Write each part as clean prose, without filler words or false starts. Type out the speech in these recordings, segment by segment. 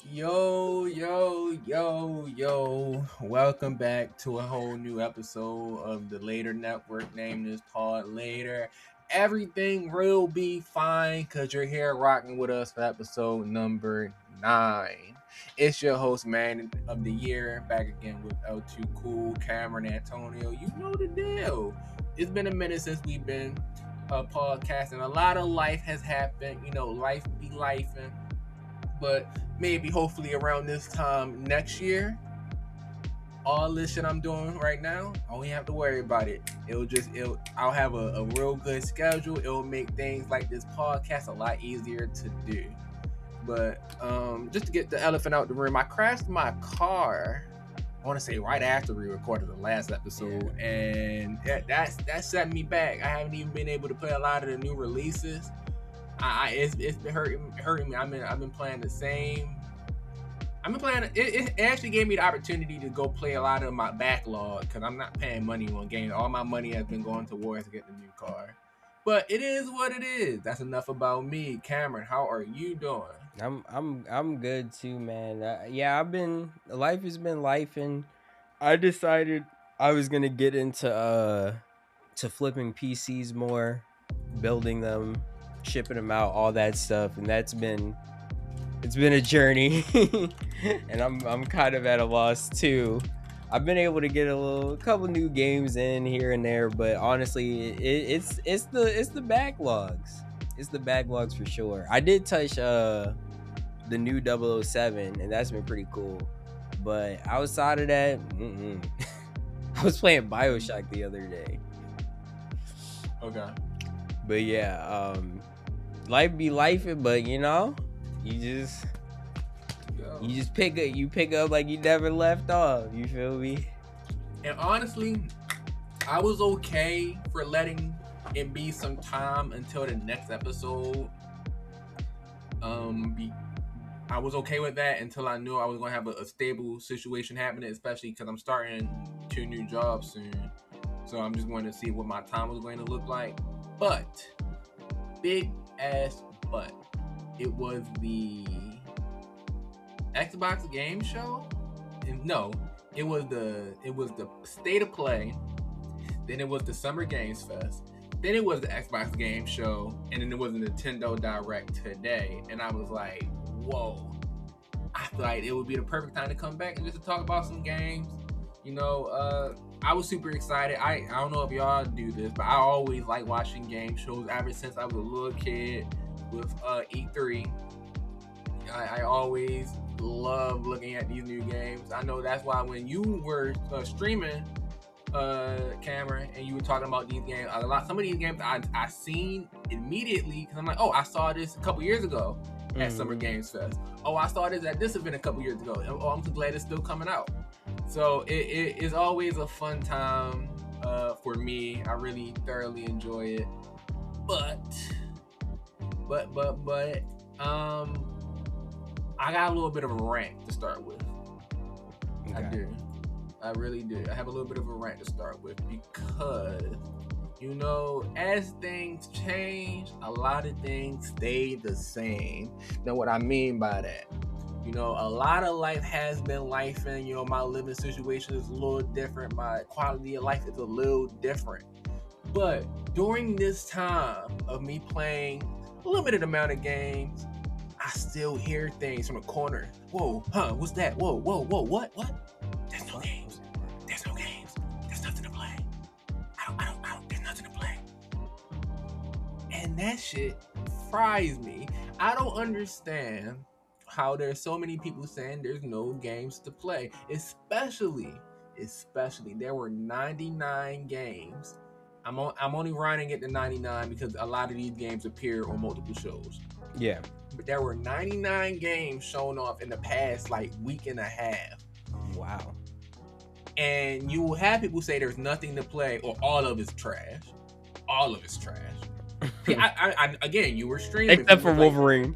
Yo. Welcome back to a whole new episode of the Later Network. Name is called Later. Everything will be fine because you're here rocking with us for episode number 9. It's your host, man of the year, back again with L2 Cool, Kameron, Antonio. You know the deal. It's been a minute since we've been podcasting. A lot of life has happened. Life be lifing. But maybe hopefully around this time next year, all this shit I'm doing right now, I don't even have to worry about it. I'll have a real good schedule. It'll make things like this podcast a lot easier to do. But just to get the elephant out the room, I crashed my car, I want to say right after we recorded the last episode, and that set me back. I haven't even been able to play a lot of the new releases. It's been hurting me. I've been playing the same. It actually gave me the opportunity to go play a lot of my backlog because I'm not paying money on games. All my money has been going towards getting a new car. But it is what it is. That's enough about me. Kameron, how are you doing? I'm good too, man. Life has been life, and I decided I was gonna get into to flipping PCs more, building them, shipping them out, all that stuff, and it's been a journey, and I'm kind of at a loss too. I've been able to get a couple new games in here and there, but honestly, it's the backlogs. It's the backlogs for sure. I did touch the new 007, and that's been pretty cool. But outside of that, I was playing BioShock the other day. Okay. But yeah, life be lifing, but you just pick up like you never left off. You feel me? And honestly, I was okay for letting it be some time until the next episode. I was okay with that until I knew I was gonna have a stable situation happening, especially because I'm starting 2 new jobs soon. So I'm just going to see what my time was going to look like. But big ass but. It was the Xbox game show. No, it was the State of Play. Then it was the Summer Games Fest. Then it was the Xbox game show, and then it was the Nintendo Direct today. And I was like, whoa! I feel like it would be the perfect time to come back and just to talk about some games. I was super excited. I don't know if y'all do this, but I always like watching game shows ever since I was a little kid. With E3, I always love looking at these new games. I know that's why when you were streaming, Kameron, and you were talking about these games, some of these games I seen immediately because I'm like, oh, I saw this a couple years ago at Summer Games Fest. Oh, I saw this at this event a couple years ago. Oh, I'm so glad it's still coming out. So it is always a fun time for me. I really thoroughly enjoy it. But I got a little bit of a rant to start with. Okay. I do. I really do. I have a little bit of a rant to start with because, as things change, a lot of things stay the same. Now, what I mean by that, a lot of life has been life, and, my living situation is a little different. My quality of life is a little different. But during this time of me playing a limited amount of games, I still hear things from a corner. Whoa, what's that? Whoa, what? There's no games. There's nothing to play. I don't, there's nothing to play. And that shit fries me. I don't understand how there's so many people saying there's no games to play. Especially, there were 99 games. I'm only running it to 99 because a lot of these games appear on multiple shows. Yeah. But there were 99 games shown off in the past week and a half. Wow. And you will have people say there's nothing to play or all of it's trash. All of it's trash. Again, you were streaming. Except for Wolverine.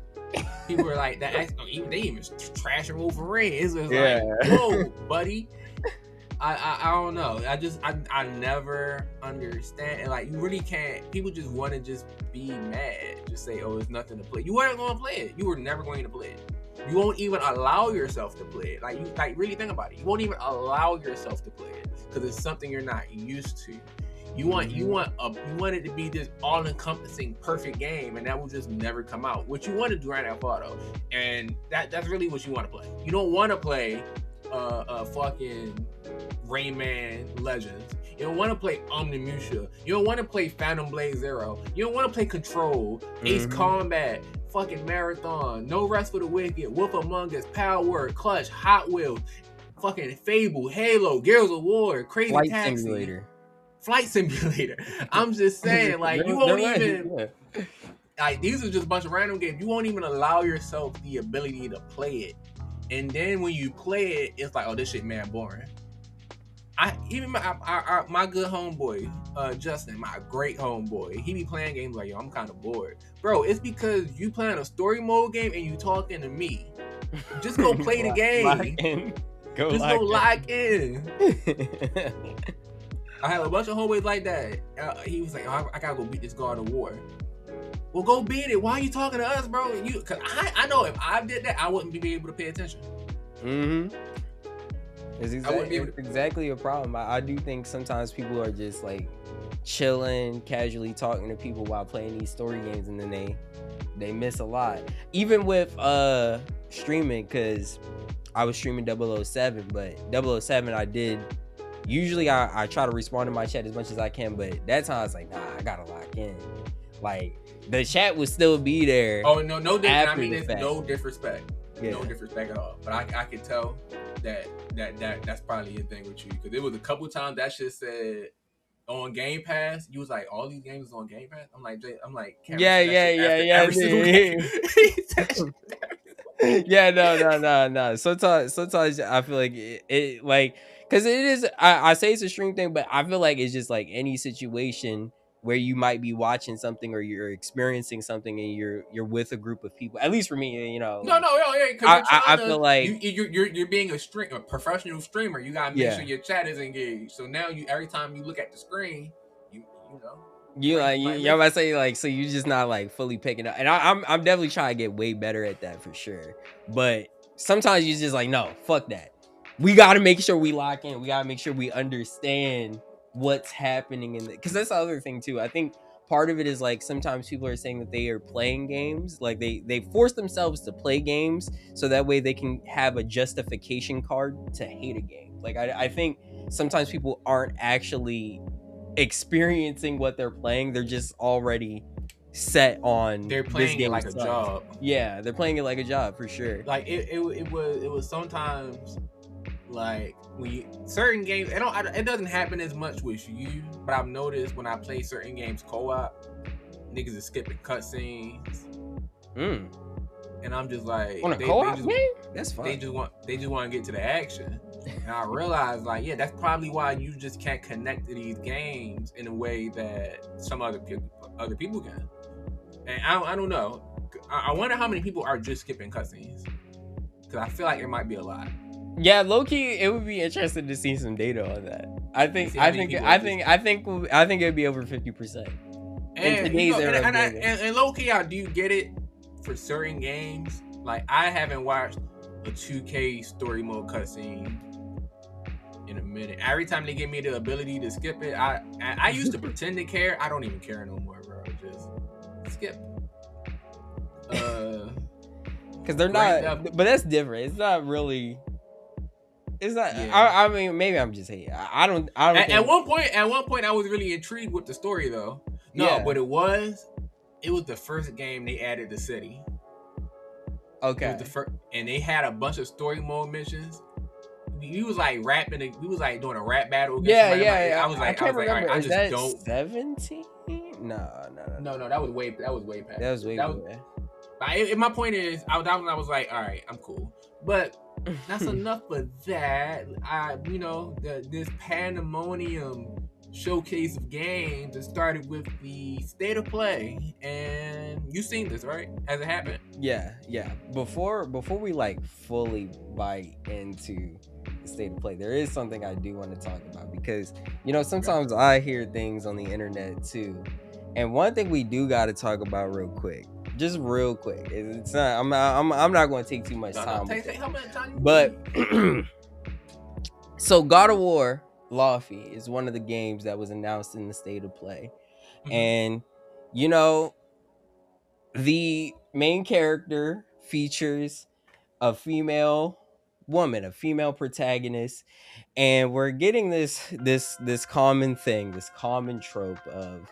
People were like, they even trashing Wolverine. It's just like, whoa, buddy. I don't know. I never understand. And you really can't. People just want to just be mad. Just say, oh, it's nothing to play. You weren't going to play it. You were never going to play it. You won't even allow yourself to play it. Like you, like really think about it. You won't even allow yourself to play it because it's something you're not used to. You want it to be this all-encompassing perfect game, and that will just never come out. What you want to do Grand Theft Auto, and that's really what you want to play. You don't want to play fucking Rayman Legends. You don't want to play Omnimusha. You don't want to play Phantom Blade Zero. You don't want to play Control, Ace Combat, fucking Marathon, No Rest for the Wicked, Wolf Among Us, Power, Clutch, Hot Wheels, fucking Fable, Halo, Gears of War, Crazy Taxi. Flight Simulator. I'm just saying, like, you won't even like, these are just a bunch of random games. You won't even allow yourself the ability to play it. And then when you play it, it's like, oh, this shit man boring. My good homeboy, Justin, my great homeboy, he be playing games like, yo, I'm kind of bored. Bro, it's because you playing a story mode game and you talking to me. Just go play the game. Go lock in. I had a bunch of homeboys like that. He was like, oh, I gotta go beat this God of War. Well, go beat it. Why are you talking to us, bro? Because I know if I did that, I wouldn't be able to pay attention. It's exactly a problem. I do think sometimes people are just like chilling, casually talking to people while playing these story games, and then they miss a lot. Even with streaming, because I was streaming 007, but 007 I did. Usually I try to respond to my chat as much as I can, but that time I was like, nah, I gotta lock in. Like, the chat would still be there. Oh, no I mean, it's no disrespect. Yeah. No disrespect at all. But I can tell that's probably a thing with you. Because there was a couple times that shit said on Game Pass. You was like, all these games is on Game Pass? I'm like, yeah. Every single game. Yeah, no. Sometimes I feel like it like, because it is, I say it's a stream thing, but I feel like it's just like any situation where you might be watching something or you're experiencing something and you're with a group of people. At least for me, you know. No, yeah. I feel like you're being a professional streamer. You gotta make sure your chat is engaged. So now every time you look at the screen, you know. You might say like, so you just not like fully picking up, and I'm definitely trying to get way better at that for sure. But sometimes you just like, no, fuck that. We got to make sure we lock in. We got to make sure we understand what's happening in because that's the other thing too. I think part of it is like sometimes people are saying that they are playing games, like they force themselves to play games so that way they can have a justification card to hate a game. Like I think sometimes people aren't actually experiencing what they're playing. They're just already set on they're playing it like a job. Yeah, they're playing it like a job for sure. Like it was sometimes like certain games, it doesn't happen as much with you, but I've noticed when I play certain games co-op, niggas is skipping cutscenes. And I'm just like, on a co-op game? That's fine. They just want to get to the action. And I realized, like, yeah, that's probably why you just can't connect to these games in a way that some other people can. And I don't know. I wonder how many people are just skipping cutscenes, because I feel like it might be a lot. Yeah, low key, it would be interesting to see some data on that. I think it'd be over 50%. And low key, I do get it for certain games. Like, I haven't watched a 2K story mode cutscene in a minute. Every time they give me the ability to skip it, I used to pretend to care. I don't even care no more, bro. Just skip. Because they're not, but that's different. It's not really. It's not. Yeah. I mean, maybe I'm just hating. I don't. At one point, I was really intrigued with the story, though. No, yeah. But it was the first game they added the city. Okay. It was the first, and they had a bunch of story mode missions. We was like rapping. We was like doing a rap battle. Yeah. I was like, I just don't. 17? No. That was way past. That was way past. My point is, I was like, all right, I'm cool, but that's enough of that. This pandemonium showcase of games that started with the state of play, and you seen this, right? As it happened. Yeah. Before we like fully bite into the state of play, there is something I do want to talk about, because sometimes I hear things on the internet too, and one thing we do got to talk about real quick just real quick. It's not. I'm not going to take too much time. Take how much time? But so God of War Lofty is one of the games that was announced in the state of play, and you know, the main character features a female woman, a female protagonist, and we're getting this common thing, this common trope of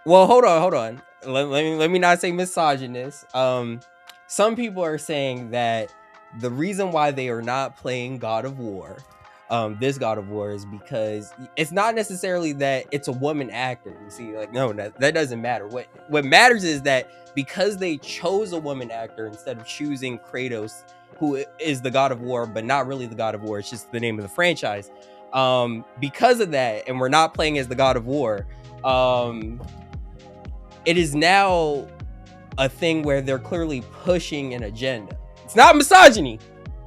well, hold on. Let me not say misogynist. Some people are saying that the reason why they are not playing God of War, this God of War, is because it's not necessarily that it's a woman actor. You see, like, no, that doesn't matter. What matters is that because they chose a woman actor instead of choosing Kratos, who is the God of War, but not really the God of War, it's just the name of the franchise. Because of that, and we're not playing as the God of War, it is now a thing where they're clearly pushing an agenda. It's not misogyny.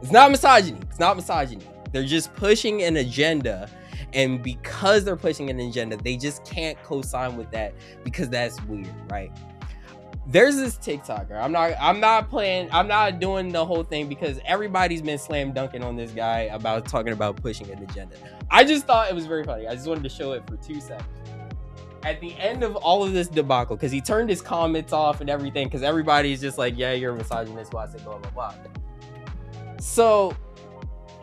They're just pushing an agenda. And because they're pushing an agenda, they just can't co-sign with that because that's weird, right? There's this TikToker. I'm not doing the whole thing because everybody's been slam dunking on this guy about talking about pushing an agenda. I just thought it was very funny. I just wanted to show it for 2 seconds. At the end of all of this debacle, because he turned his comments off and everything, because everybody's just like, yeah, you're a misogynist, why I say blah, blah, blah. So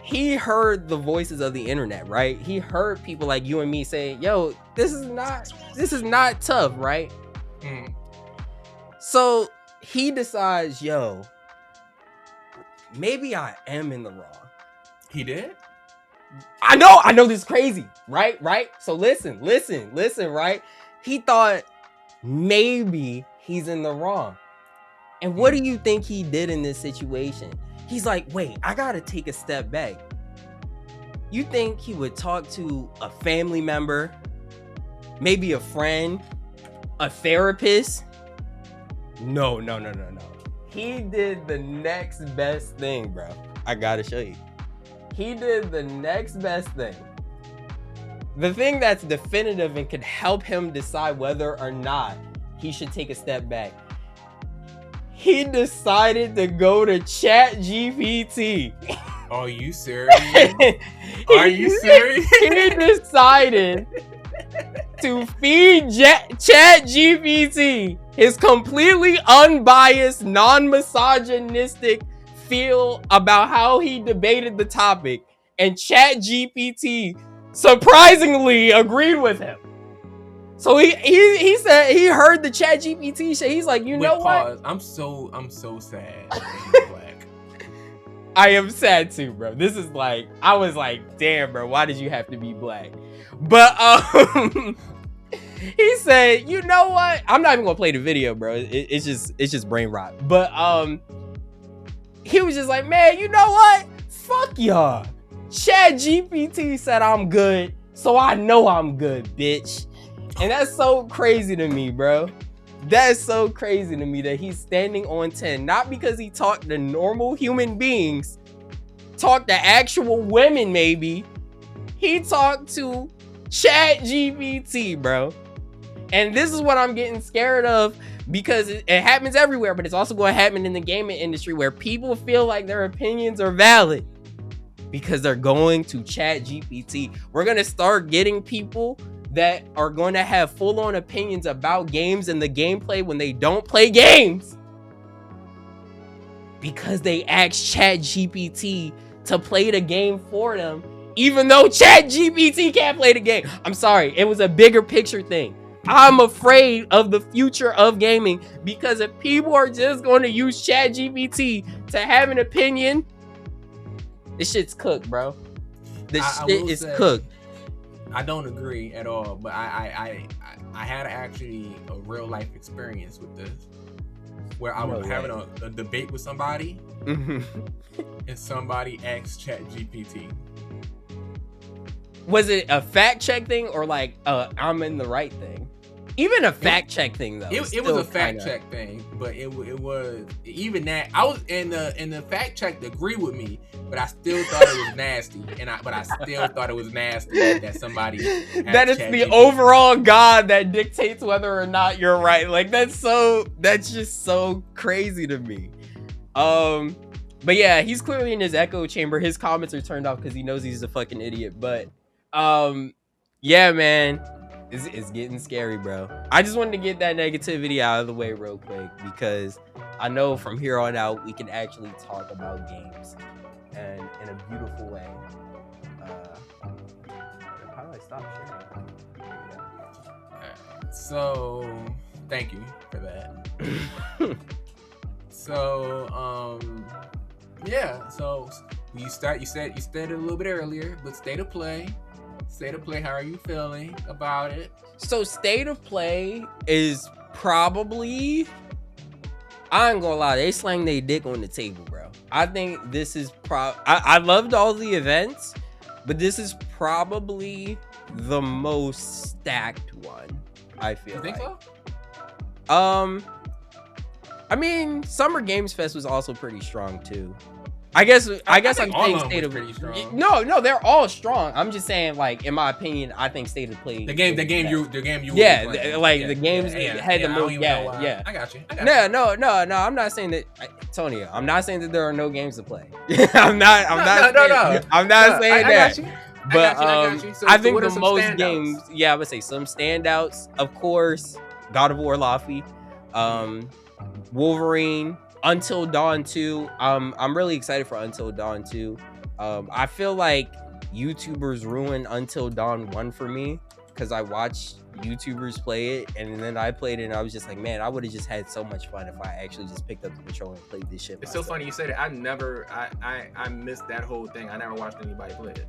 he heard the voices of the internet, right? He heard people like you and me saying, yo, this is not tough, right? So he decides, yo, maybe I am in the wrong. He did? I know this is crazy, right? So listen, right? He thought maybe he's in the wrong. And what do you think he did in this situation? He's like, wait, I gotta take a step back. You think he would talk to a family member, maybe a friend, a therapist? No. He did the next best thing, bro. I gotta show you. He did the next best thing. The thing that's definitive and could help him decide whether or not he should take a step back. He decided to go to ChatGPT. Are you serious? Are you serious? He decided to feed ChatGPT his completely unbiased, non-misogynistic feel about how he debated the topic, and ChatGPT surprisingly agreed with him. So he said he heard the ChatGPT shit. He's like, you know what? I'm so sad that he's black. I am sad too, bro. This is like, I was like, damn, bro, why did you have to be black? But he said, you know what? I'm not even gonna play the video, bro. It's just brain rot. But he was just like, man, you know what? Fuck y'all. ChatGPT said I'm good, so I know I'm good, bitch. And that's so crazy to me, bro. That's so crazy to me that he's standing on 10, not because he talked to normal human beings, talked to actual women maybe. He talked to ChatGPT, bro. And this is what I'm getting scared of, because it happens everywhere, but it's also going to happen in the gaming industry where people feel like their opinions are valid because they're going to ChatGPT. We're going to start getting people that are going to have full-on opinions about games and the gameplay when they don't play games because they asked ChatGPT to play the game for them, even though ChatGPT can't play the game. I'm sorry, it was a bigger picture thing. I'm afraid of the future of gaming because if people are just going to use ChatGPT to have an opinion, this shit's cooked, bro. This shit is cooked. I don't agree at all, but I had actually a real life experience with this, where I was having a debate with somebody, and somebody asked ChatGPT. Was it a fact check thing or like I'm in the right thing? Even a fact check thing though. It was a fact check thing, but it was even that I was in the fact check to agree with me, but I still thought it was nasty, but I still thought it was nasty that somebody that it's the overall God that dictates whether or not you're right. Like that's just so crazy to me. But yeah, he's clearly in his echo chamber. His comments are turned off because he knows he's a fucking idiot. But yeah, man. It's getting scary, bro. I just wanted to get that negativity out of the way real quick because I know from here on out we can actually talk about games and in a beautiful way. How do I stop sharing? So, thank you for that. So, yeah. So you said it a little bit earlier, but State of Play. State of Play, how are you feeling about it? So State of Play is probably, I ain't gonna lie, they slang their dick on the table, bro. I think this is I loved all the events, but this is probably the most stacked one, I feel You think like. So? I mean, Summer Games Fest was also pretty strong too. I guess I'm saying State of pretty strong. No, they're all strong. I'm just saying, like, in my opinion, I think State of Play. The game you. Yeah, the games had the most. Yeah. I got you. No. I'm not saying that, Antonio. I'm not saying that there are no games to play. I'm not saying that. But I got you. So, I think the most standouts? games. Yeah, I would say some standouts. Of course, God of War, Laffy, Wolverine. Until Dawn 2. I'm really excited for Until Dawn 2. I feel like YouTubers ruined Until Dawn 1 for me because I watched YouTubers play it and then I played it and I was just like, man, I would have just had so much fun if I actually just picked up the controller and played this shit. It's so funny you said it. I missed that whole thing. I never watched anybody play it.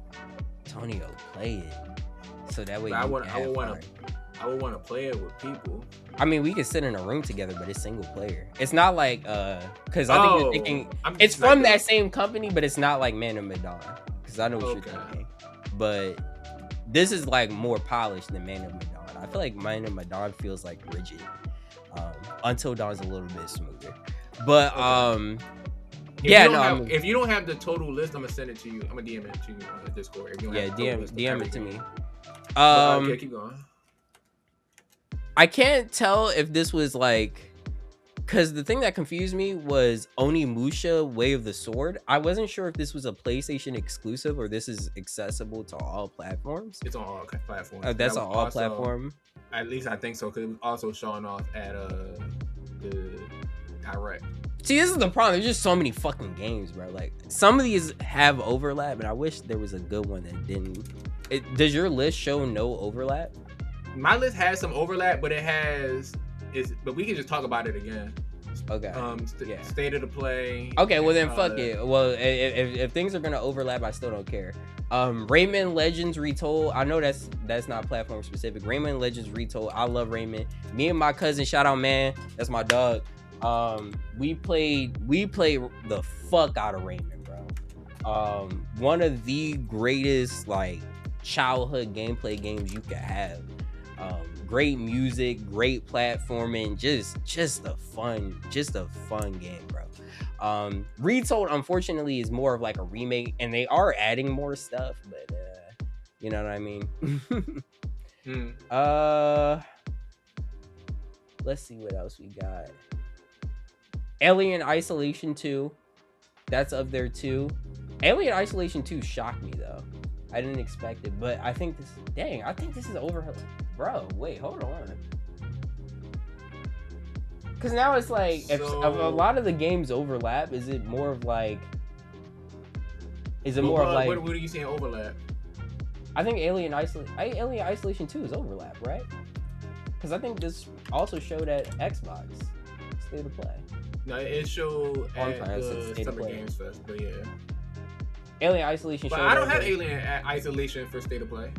Antonio, play it so that way I would want to play it with people. I mean, we can sit in a room together, but it's single player. It's not like because I think you're thinking it's from that same company, but it's not like Man of Medan. Because I know what you're thinking. But this is like more polished than Man of Medan. I feel like Man of Medan feels like rigid. Until Dawn's a little bit smoother. But if you don't have the total list, I'm gonna send it to you. I'm gonna DM it to you on the Discord. If you don't DM it to me. Okay, keep going. I can't tell if this was like, because the thing that confused me was Onimusha Way of the Sword. I wasn't sure if this was a PlayStation exclusive or this is accessible to all platforms. It's on all platforms. That's on all platform. At least I think so, because it was also showing off at the Direct. See, this is the problem. There's just so many fucking games, bro. Like some of these have overlap, and I wish there was a good one that didn't. Does your list show no overlap? My list has some overlap, but but we can just talk about it again. Okay. State of the Play. Okay, well then fuck it. Well, if things are gonna overlap, I still don't care. Rayman Legends Retold. I know that's not platform specific. Rayman Legends Retold. I love Rayman. Me and my cousin, shout out man, that's my dog. We played the fuck out of Rayman, bro. One of the greatest like childhood gameplay games you could have. Great music, great platforming, just a fun game, bro. Retold unfortunately is more of like a remake, and they are adding more stuff, but you know what I mean. Let's see what else we got. Alien Isolation 2, that's up there too. Alien Isolation 2 shocked me though. I didn't expect it, but I think this is over. Bro, wait, hold on. Because now it's like, if a lot of the games overlap, is it more of like... What are you saying overlap? I think Alien Isolation 2 is overlap, right? Because I think this also showed at Xbox State of Play. No, it showed at the Summer Games Fest, but yeah. Alien Isolation. But I don't have Alien Isolation for State of Play.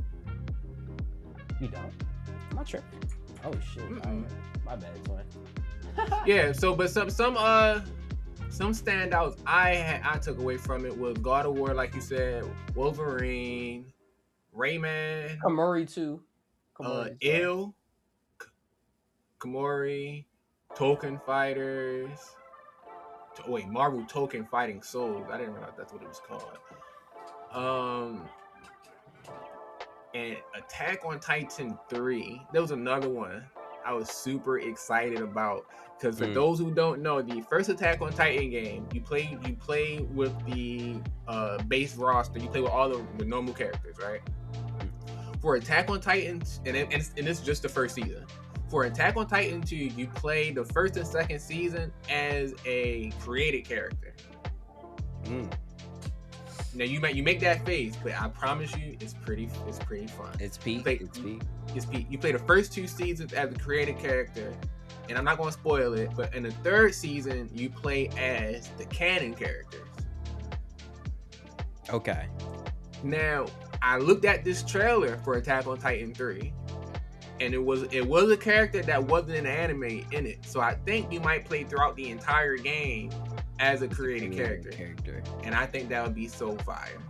You don't? I'm not tripping. Oh shit! My bad, twin. Yeah. So, but some standouts I took away from it was God of War, like you said, Wolverine, Rayman, Kamuri 2, Ill, Komori, Token Fighters. Wait, Marvel Token Fighting Souls. I didn't realize that's what it was called. And Attack on Titan 3. There was another one I was super excited about. Because for those who don't know, the first Attack on Titan game, you play with the base roster. You play with all the normal characters, right? For Attack on Titan, and it's just the first season. For Attack on Titan 2, you play the first and second season as a created character. Now you make that face, but I promise you, it's pretty fun. It's peak. It's peak. You play the first 2 seasons as a created character, and I'm not going to spoil it. But in the third season, you play as the canon characters. Okay. Now I looked at this trailer for Attack on Titan 3, and it was a character that wasn't an anime in it. So I think you might play throughout the entire game as a created character. And I think that would be so fire.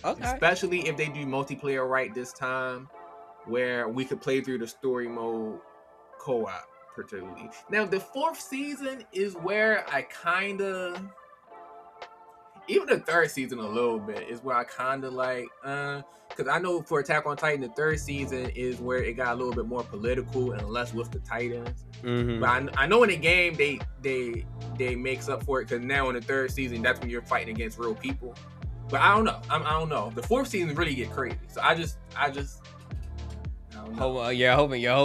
Okay. Especially if they do multiplayer right this time, where we could play through the story mode co-op particularly. Now the 4th season is where I kind of, even the 3rd season a little bit is where I kind of like, because I know for Attack on Titan, the 3rd season is where it got a little bit more political and less with the Titans. But I know in the game they makes up for it, because now in the 3rd season, that's when you're fighting against real people. But I don't know. I don't know. The 4th season really get crazy. So I just. I don't know. You're hoping. I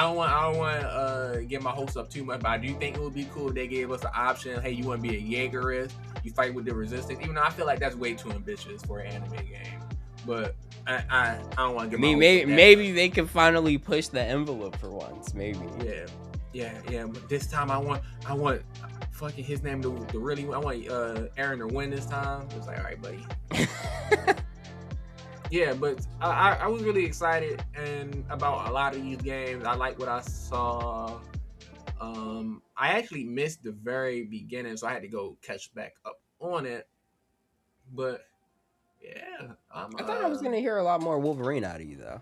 don't want to get my hopes up too much, but I do think it would be cool if they gave us an option. Hey, you want to be a Jaegerist? You fight with the Resistance. Even though I feel like that's way too ambitious for an anime game. But I don't want to get my hopes up. Maybe they can finally push the envelope for once. Maybe. Yeah. But this time I want fucking his name to really. I want Eren to win this time. It's like, all right, buddy. Yeah, but I was really excited and about a lot of these games. I like what I saw. I actually missed the very beginning, so I had to go catch back up on it. But yeah, I thought I was gonna hear a lot more Wolverine out of you, though.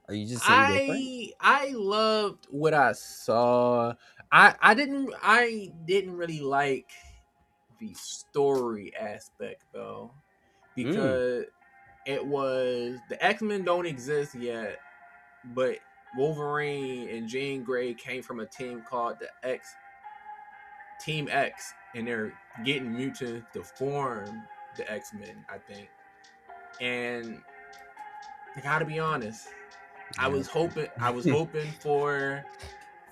Are you just saying different? I loved what I saw. I didn't really like the story aspect though, because it was the X-Men don't exist yet, but Wolverine and Jean Grey came from a team called the Team X, and they're getting mutants to form the X-Men, I think. And I gotta be honest, I was hoping for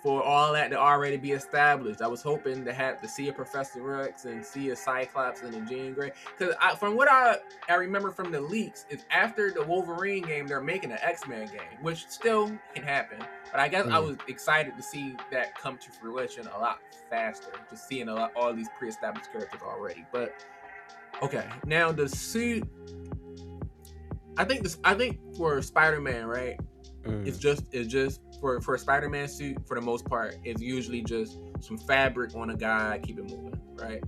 all that to already be established. I was hoping to see a Professor X and see a Cyclops and a Jean Grey. Because from what I remember from the leaks, is after the Wolverine game, they're making an X-Men game, which still can happen. But I guess I was excited to see that come to fruition a lot faster, just seeing all these pre-established characters already. But okay, now the suit. I think for Spider-Man, right? It's just for a Spider-Man suit, for the most part, it's usually just some fabric on a guy, keep it moving, right?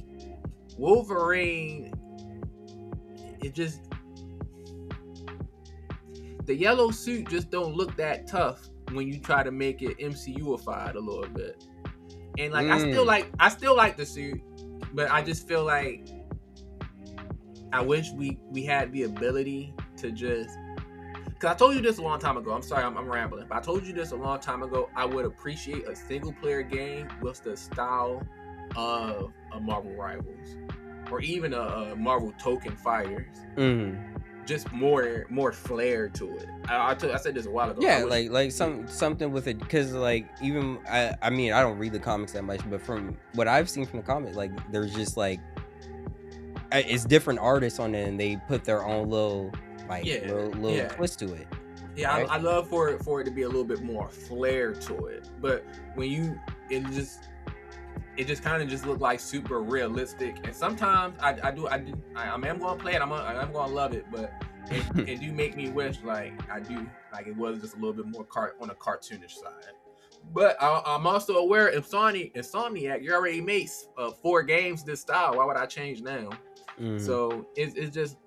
Wolverine, the yellow suit just don't look that tough when you try to make it MCU-ified a little bit. And like I still like the suit, but I just feel like I wish we had the ability to just. I told you this a long time ago. I'm sorry, I'm rambling. But I told you this a long time ago. I would appreciate a single-player game with the style of a Marvel Rivals, or even a Marvel Token Fighters. Just more flair to it. I said this a while ago. Yeah, like something with it, because like even I mean I don't read the comics that much, but from what I've seen from the comic, like there's just like it's different artists on it, and they put their own little twist to it. Yeah, right? I love for it to be a little bit more flair to it. But when it just kind of just looked like super realistic. And sometimes I am gonna play it. I'm gonna love it. But it do make me wish it was just a little bit more on a cartoonish side. But I'm also aware Insomniac, you already made 4 games this style. Why would I change now? So it's just.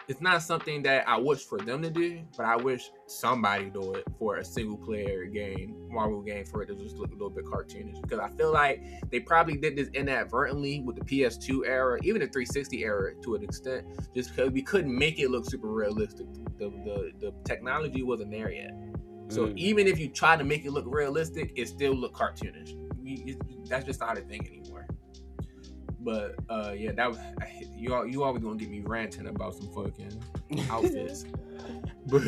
it's not something that I wish for them to do, but I wish somebody do it for a single player game, Marvel game, for it to just look a little bit cartoonish. Because I feel like they probably did this inadvertently with the PS2 era, even the 360 era to an extent, just because we couldn't make it look super realistic. The technology wasn't there yet. So even if you try to make it look realistic, it still look cartoonish. That's just not a thing anymore. But yeah, that was you always gonna get me ranting about some fucking outfits. But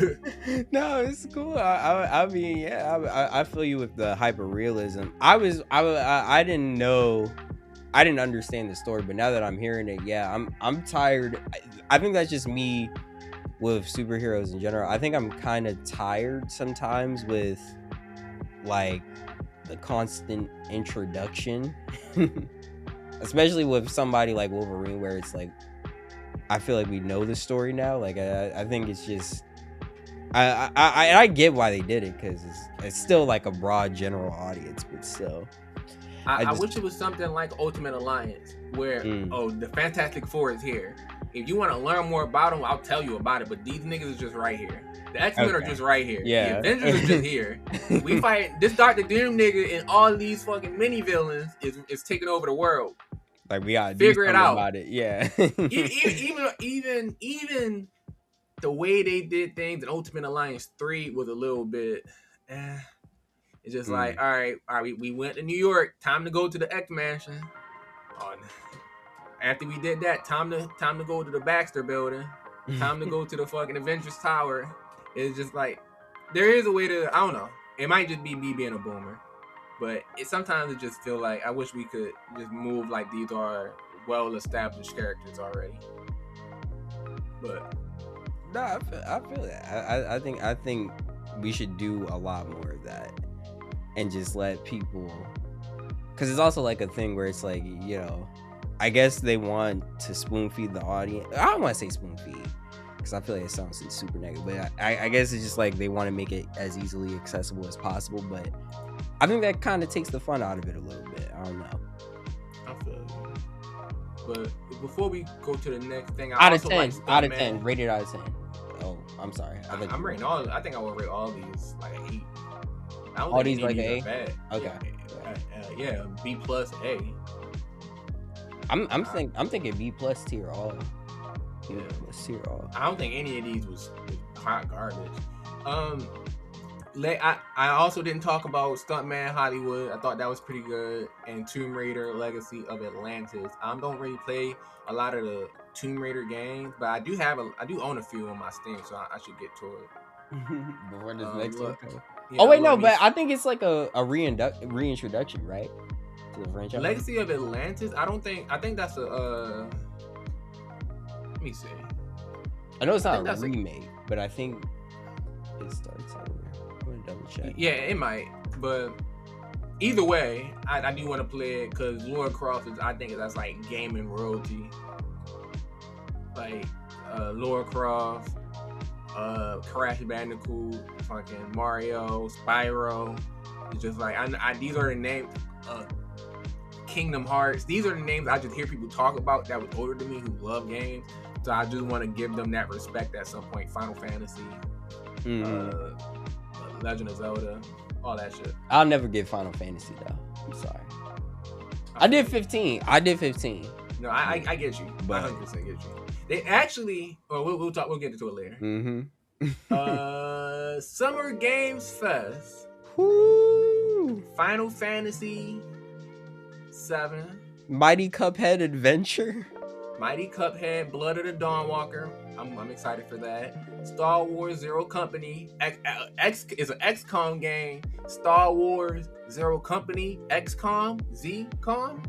no, it's cool. I mean, yeah, I feel you with the hyper realism. I didn't know, I didn't understand the story, but now that I'm hearing it, yeah, I'm tired. I think that's just me with superheroes in general. I think I'm kind of tired sometimes with like the constant introduction. Especially with somebody like Wolverine, where it's like, I feel like we know the story now. Like, I think it's just, I get why they did it, because it's still like a broad general audience, but still. I wish it was something like Ultimate Alliance, where, the Fantastic Four is here. If you want to learn more about them, I'll tell you about it, but these niggas is just right here. The X-Men are just right here. Yeah. The Avengers are just here. We fight this Dr. Doom nigga, and all these fucking mini villains is taking over the world. Like, we gotta figure it out about it. Yeah. even the way they did things in Ultimate Alliance 3 was a little bit it's just like, all right, we went to New York, time to go to the X Mansion. After we did that, time to go to the Baxter building, time to go to the fucking Avengers Tower. It's just like, there is a way to, I don't know, it might just be me being a boomer, but sometimes it just feel like I wish we could just move like these are well-established characters already. But no, I feel that. I think we should do a lot more of that, and just let people, because it's also like a thing where it's like, you know, I guess they want to spoon feed the audience. I don't want to say spoon feed, because I feel like it sounds super negative, but I guess it's just like they want to make it as easily accessible as possible, but I think that kind of takes the fun out of it a little bit. I don't know. I feel you. But before we go to the next thing, out of 10, rated out of 10. Oh, I'm sorry. I'm rating all. I think I will rate all these like an 8. I don't all think these like an A. Bad. Okay. Yeah, B plus A. I'm thinking B plus tier all. Yeah. Plus tier all. I don't think any of these was hot garbage. I also didn't talk about Stuntman Hollywood. I thought that was pretty good. And Tomb Raider Legacy of Atlantis. I don't really play a lot of the Tomb Raider games, but I do own a few on my Steam, so I should get to it. Before this next one. Yeah, oh wait, no, but I think it's like a reintroduction, right? To the franchise. Legacy of Atlantis. I think that's a. Let me see. I know it's not a remake, but I think it starts over. I'm gonna double check. Yeah, it might, but either way, I do want to play it because Lara Croft is. I think that's like gaming royalty. Like Lara Croft, Crash Bandicoot, fucking Mario, Spyro. It's just like these are the names. Kingdom Hearts. These are the names I just hear people talk about that was older than me who love games. So I just want to give them that respect at some point. Final Fantasy, Legend of Zelda, all that shit. I'll never get Final Fantasy though. I'm sorry. I did 15. No, I get you. But I 100% get you. They actually, we'll talk. We'll get into it later. Summer Games Fest. Woo! Final Fantasy 7. Mighty Cuphead Adventure. Mighty Cuphead, Blood of the Dawnwalker. I'm excited for that. Star Wars Zero Company. X is an XCOM game. Star Wars Zero Company. XCOM. ZCOM.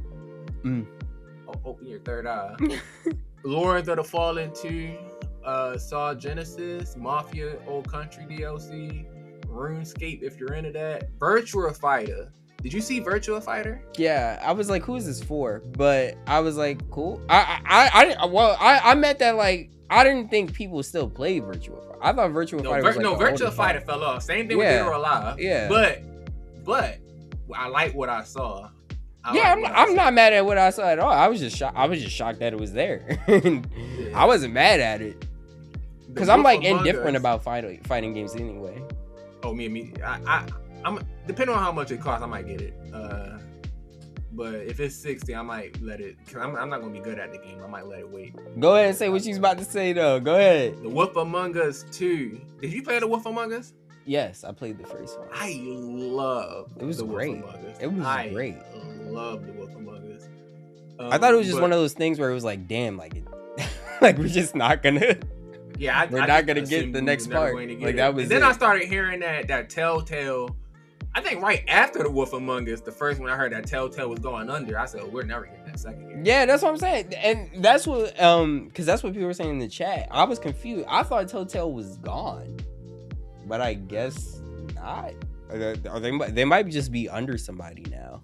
Open your third eye. Lords of the Fallen 2. Saw Genesis. Mafia Old Country DLC. RuneScape if you're into that. Virtua Fighter. Did you see Virtua Fighter? Yeah, I was like, who is this for? But I was like, cool. I meant that like I didn't think people still play Virtua Fighter. I thought Virtua Fighter was like Virtua Fighter fell off. Same thing with Dead or Alive. Yeah. But I like what I saw. I'm not mad at what I saw at all. I was just shocked that it was there. I wasn't mad at it. Because I'm like indifferent about fighting games anyway. Oh, me. I'm depending on how much it costs, I might get it. But if it's $60, I might let it. Cause I'm not gonna be good at the game. I might let it wait. Go ahead and say what you was about to say though. Go ahead. The Wolf Among Us 2. Did you play The Wolf Among Us? Yes, I played the first one. I love. It was great. It was great. I love The Wolf Among Us. I thought it was just one of those things where it was like, damn, like, like we're just not gonna. Yeah, we're not gonna get the next part. Like that was. And then I started hearing that Telltale. I think right after The Wolf Among Us, the first one I heard that Telltale was going under, I said, oh, we're never getting that second year. Yeah, that's what I'm saying. And that's what, because that's what people were saying in the chat. I was confused. I thought Telltale was gone, but I guess not. Or they might just be under somebody now.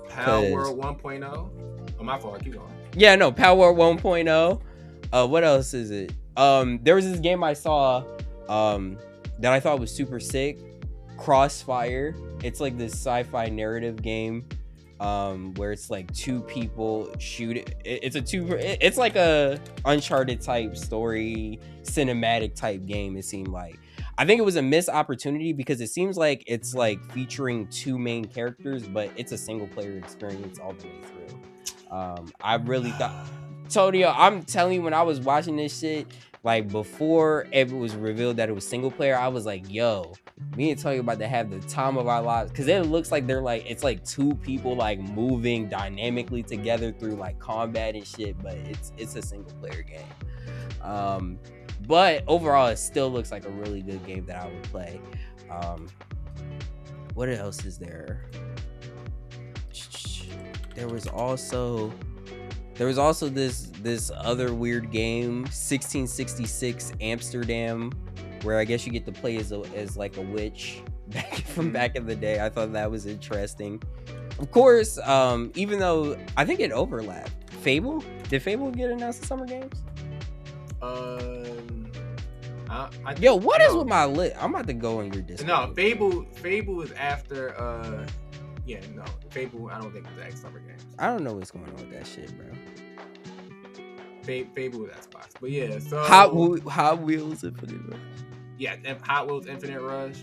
Power World 1.0? Oh, my fault. Keep going. Yeah, no, Power World 1.0. What else is it? There was this game I saw that I thought was super sick. Crossfire. It's like this sci-fi narrative game where it's like two people shoot it. It's like a Uncharted type story, cinematic type game. It seemed like. I think it was a missed opportunity because it seems like it's like featuring two main characters, but it's a single player experience all the way through. I really thought, Antonio, I'm telling you, when I was watching this shit, like before it was revealed that it was single player, I was like, yo, me and Antonio about to have the time of our lives, because it looks like it's like two people like moving dynamically together through like combat and shit, but it's a single player game. But overall it still looks like a really good game that I would play. What else is there? There was also this other weird game, 1666 Amsterdam, where I guess you get to play as like a witch from back in the day. I thought that was interesting. Of course, even though I think it overlapped. Fable? Did Fable get announced at Summer Games? Yo, what is with my list? I'm about to go on your Discord. No, Fable is after yeah, no, Fable, I don't think it's at Summer Games. I don't know what's going on with that shit, bro. Fable was Xbox, but yeah, so Hot Wheels Infinite Rush. Yeah, Hot Wheels Infinite Rush,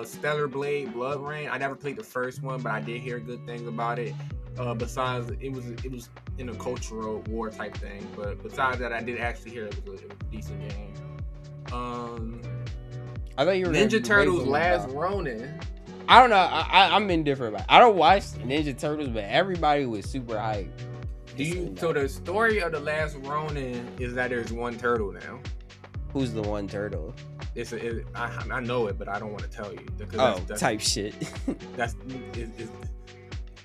Stellar Blade, Blood Rain. I never played the first one, but I did hear good things about it. Besides, it was in a cultural war type thing, but besides that, I did actually hear it was a decent game. I thought you were Ninja Turtles Last Ronin. I don't know. I'm indifferent about it. I don't watch Ninja Turtles, but everybody was super hyped. So the story of the Last Ronin is that there's one turtle now. Who's the one turtle? I know it, but I don't want to tell you. That's type shit.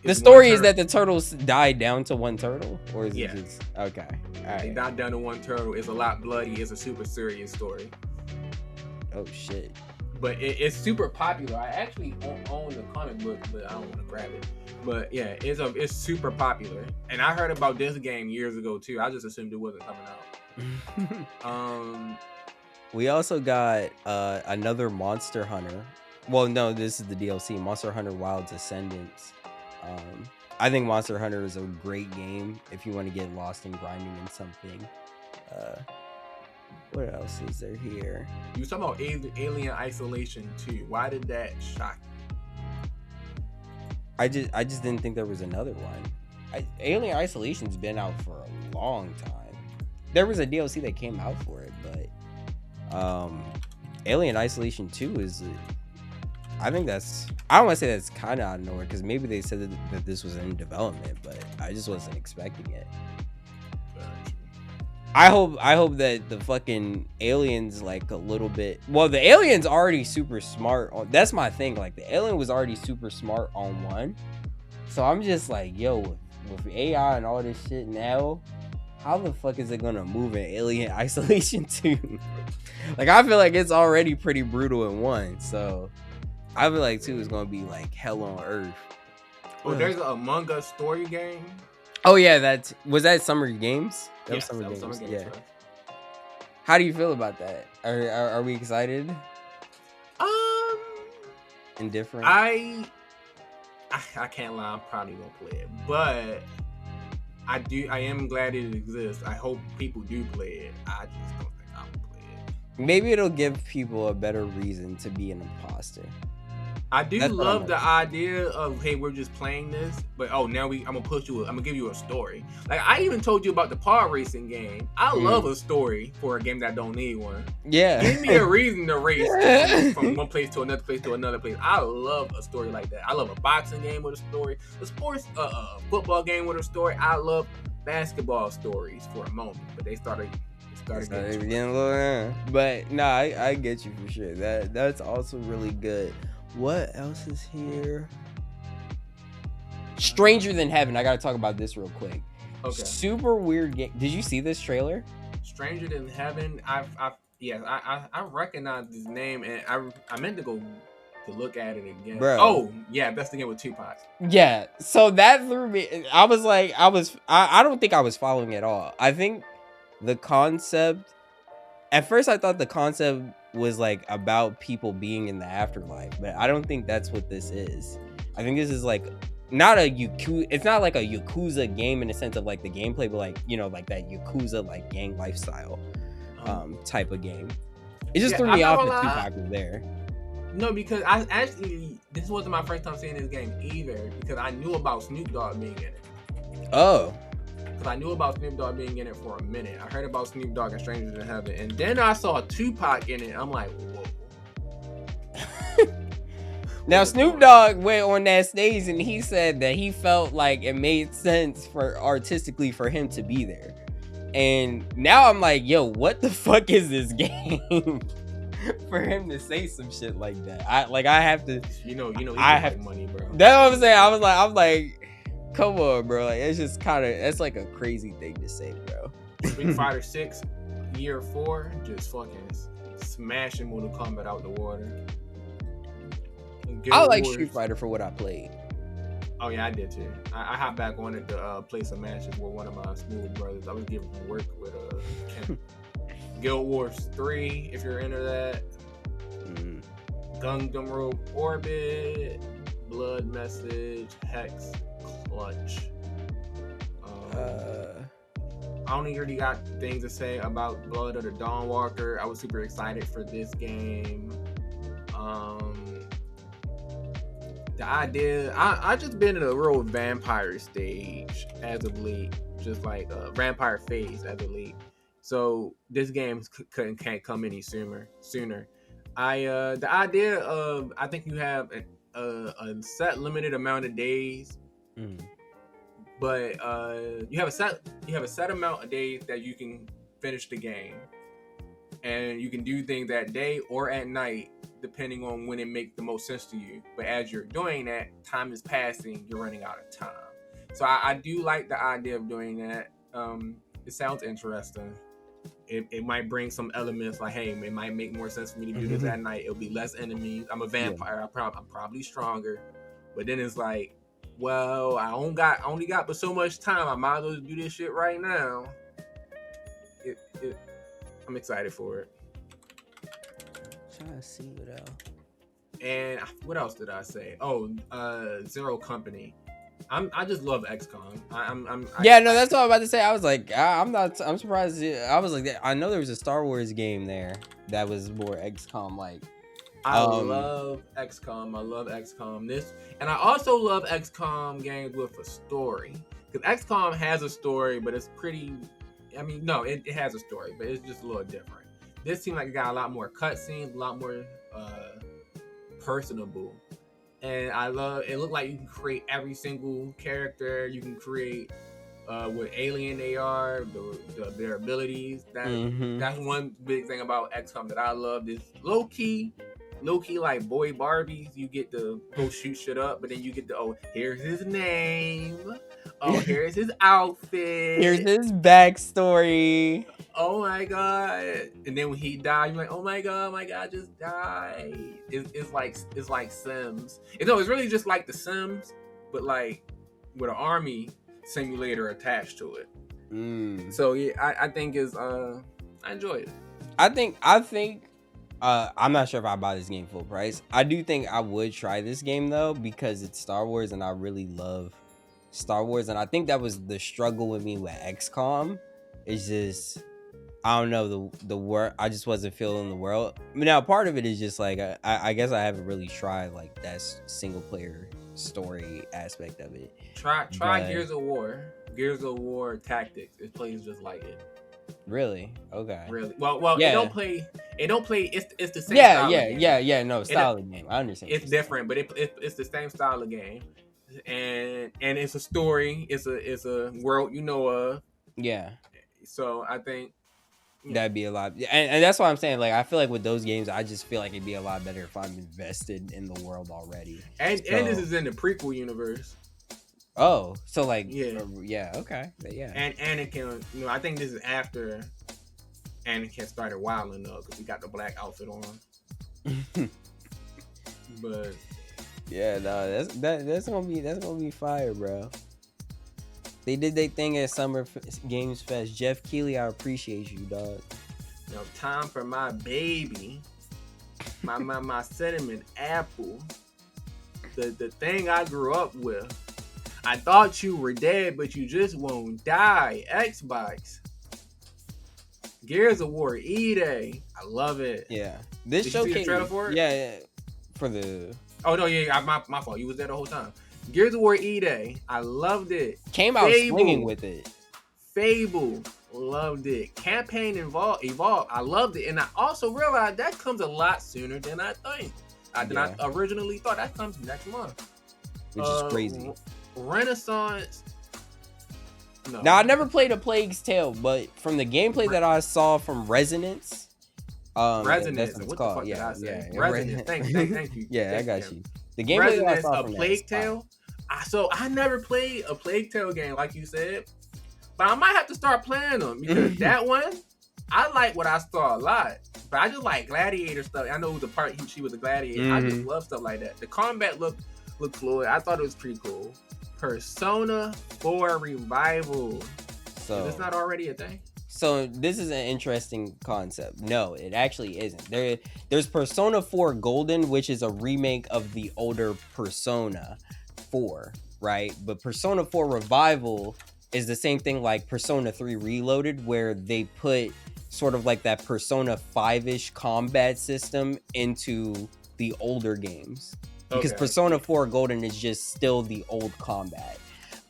The story is that the turtles died down to one turtle, or is it just okay? All right. They died down to one turtle. It's a lot bloody. It's a super serious story. Oh shit! But it's super popular. I actually own the comic book, but I don't want to grab it. But yeah, it's super popular. And I heard about this game years ago too. I just assumed it wasn't coming out. We also got another Monster Hunter. Well, no, this is the DLC, Monster Hunter Wild Descendants. I think Monster Hunter is a great game if you want to get lost in grinding in something. What else is there here? You were talking about Alien Isolation 2. Why did that shock you? I just didn't think there was another one. Alien Isolation's been out for a long time. There was a DLC that came out for it, but Alien Isolation 2 is I don't want to say that's kind of out of nowhere, because maybe they said that this was in development, but I just wasn't expecting it. I hope that the fucking aliens like a little bit. Well, the alien's already super smart. That's my thing. Like the alien was already super smart on one, so I'm just like, yo, with AI and all this shit now, how the fuck is it gonna move in Alien Isolation 2? Like I feel like it's already pretty brutal in one, so I feel like 2 is gonna be like hell on earth. Oh, there's an Among Us story game. Oh yeah, was that Summer Games? That was Summer Games. Yeah. Right. How do you feel about that? Are we excited? Indifferent. I can't lie. I'm probably gonna play it, but I am glad it exists. I hope people do play it. I just don't think I will play it. Maybe it'll give people a better reason to be an imposter. I do That's what I'm love the hoping. idea of, hey, we're just playing this, but I'm gonna give you a story. Like I even told you about the pod racing game. I love a story for a game that don't need one. Yeah. Give me a reason to race from one place to another place to another place. I love a story like that. I love a boxing game with a story, a sports football game with a story. I love basketball stories for a moment, but they started getting a little, but nah, I get you for sure. That's also really good. What else is here? Stranger Than Heaven. I gotta talk about this real quick. Okay. Super weird game. Did you see this trailer? Stranger Than Heaven. I recognize this name, and I meant to go to look at it again. Bro. Oh yeah, that's the game with Tupac. Yeah. So that threw me. I was like, I don't think I was following at all. I think the concept. At first, I thought the concept was like about people being in the afterlife, but I don't think that's what this is. I think this is like not a Yakuza. It's not like a Yakuza game in the sense of like the gameplay, but like, you know, like that Yakuza like gang lifestyle type of game. It just threw me off that Tupac was there. No, because this wasn't my first time seeing this game either, because I knew about Snoop Dogg being in it. Oh. Because I knew about Snoop Dogg being in it for a minute. I heard about Snoop Dogg and Strangers in Heaven, and then I saw Tupac in it. I'm like, whoa. Now Snoop Dogg went on that stage and he said that he felt like it made sense for artistically for him to be there. And now I'm like, yo, what the fuck is this game? For him to say some shit like that. I have to I have money, bro. That's what I'm saying. I was like, come on, bro. Like it's just it's like a crazy thing to say, bro. Street Fighter 6 Year 4 just fucking smashing Mortal Kombat out the water. I like Street Fighter for what I played. Oh yeah, I did too. I hopped back on it to play some matches with one of my smooth brothers. I was giving him work with Ken. Guild Wars 3, if you're into that. Gundam Rogue Orbit, Blood Message, Hex, Clutch. I only really got things to say about Blood of the Dawnwalker. I was super excited for this game. The idea, I just been in a real vampire stage as of late, just like a vampire phase as of late. So this game can't come any sooner. The idea of, I think you have a set limited amount of days, but you have a set amount of days that you can finish the game, and you can do things that day or at night, depending on when it makes the most sense to you. But as you're doing that, time is passing, you're running out of time. So I do like the idea of doing that. It sounds interesting. It might bring some elements like, hey, it might make more sense for me to do this at night. It'll be less enemies. I'm a vampire. Yeah. I'm probably stronger. But then it's like, well, I only got but so much time. I might as well do this shit right now. I'm excited for it. Trying to see what else. And what else did I say? Oh, Zero Company. I just love XCOM. That's what I'm about to say. I was like, I'm surprised. I was like, I know there was a Star Wars game there that was more XCOM like. I love XCOM. I love XCOM. And I also love XCOM games with a story, because XCOM has a story, but it's pretty. I mean, no, it has a story, but it's just a little different. This seemed like it got a lot more cutscenes, a lot more personable. And I love it. Looked like you can create every single character. You can create what alien they are, their abilities. That's one big thing about XCOM that I love. This low key like boy Barbies. You get to go shoot shit up, but then you get to, here's his name. Oh, here's his outfit. Here's his backstory. Oh my god! And then when he died, you're like, oh my god, just died. It's like Sims. It's really just like the Sims, but like with an army simulator attached to it. So yeah, I think I enjoy it. I think I'm not sure if I buy this game full price. I do think I would try this game though, because it's Star Wars and I really love Star Wars, and I think that was the struggle with me with XCOM. It's just I don't know the world. I just wasn't feeling the world. Now, part of it is just like I guess I haven't really tried like that single player story aspect of it. Try Gears of War. Gears of War Tactics. It plays just like it. Really? Okay. Really? Well. Yeah. It don't play. It's the same. Style of game. Yeah. No, style of game. I understand. It's different, but it's the same style of game, and it's a story. It's a world you know of. Yeah. So I think that'd be a lot, and that's why I'm saying, like, I feel like with those games, I just feel like it'd be a lot better if I'm invested in the world already. And this is in the prequel universe. Oh, so like yeah, okay, yeah. And Anakin, I think this is after Anakin started wilding up because he got the black outfit on. But yeah, no, that's gonna be fire, bro. They did their thing at Summer Games Fest. Jeff Keighley, I appreciate you, dog. Time for my baby, my cinnamon apple, the thing I grew up with. I thought you were dead, but you just won't die. Xbox. Gears of War E-Day. I love it. Yeah. This Did showcase. You see the trailer for it? Yeah. For the. Oh no, yeah, my fault. You was there the whole time. Gears of War E-Day. I loved it. Came out swinging with it. Fable. Loved it. Campaign Evolve. I loved it, and I also realized that comes a lot sooner than I think. I originally thought that comes next month. Which is crazy. Renaissance. No. Now I never played A Plague's Tale, but from the gameplay that I saw from Resonance, Resonance. That's What called. the fuck did I say? Yeah. Resonance. Thank you. Yeah, I got you. The gameplay that I saw from A Plague Tale. So I never played a Plague Tale game like you said, but I might have to start playing them because that one, I like what I saw a lot. But I just like gladiator stuff. I know the part she was a gladiator. I just love stuff like that. The combat looked fluid. I thought it was pretty cool. Persona 4 Revival. So is this not already a thing? So this is an interesting concept. No, it actually isn't. There's Persona 4 Golden, which is a remake of the older Persona 4, right? But Persona 4 Revival is the same thing like Persona 3 Reloaded, where they put sort of like that Persona 5-ish combat system into the older games. Because Persona 4 Golden is just still the old combat.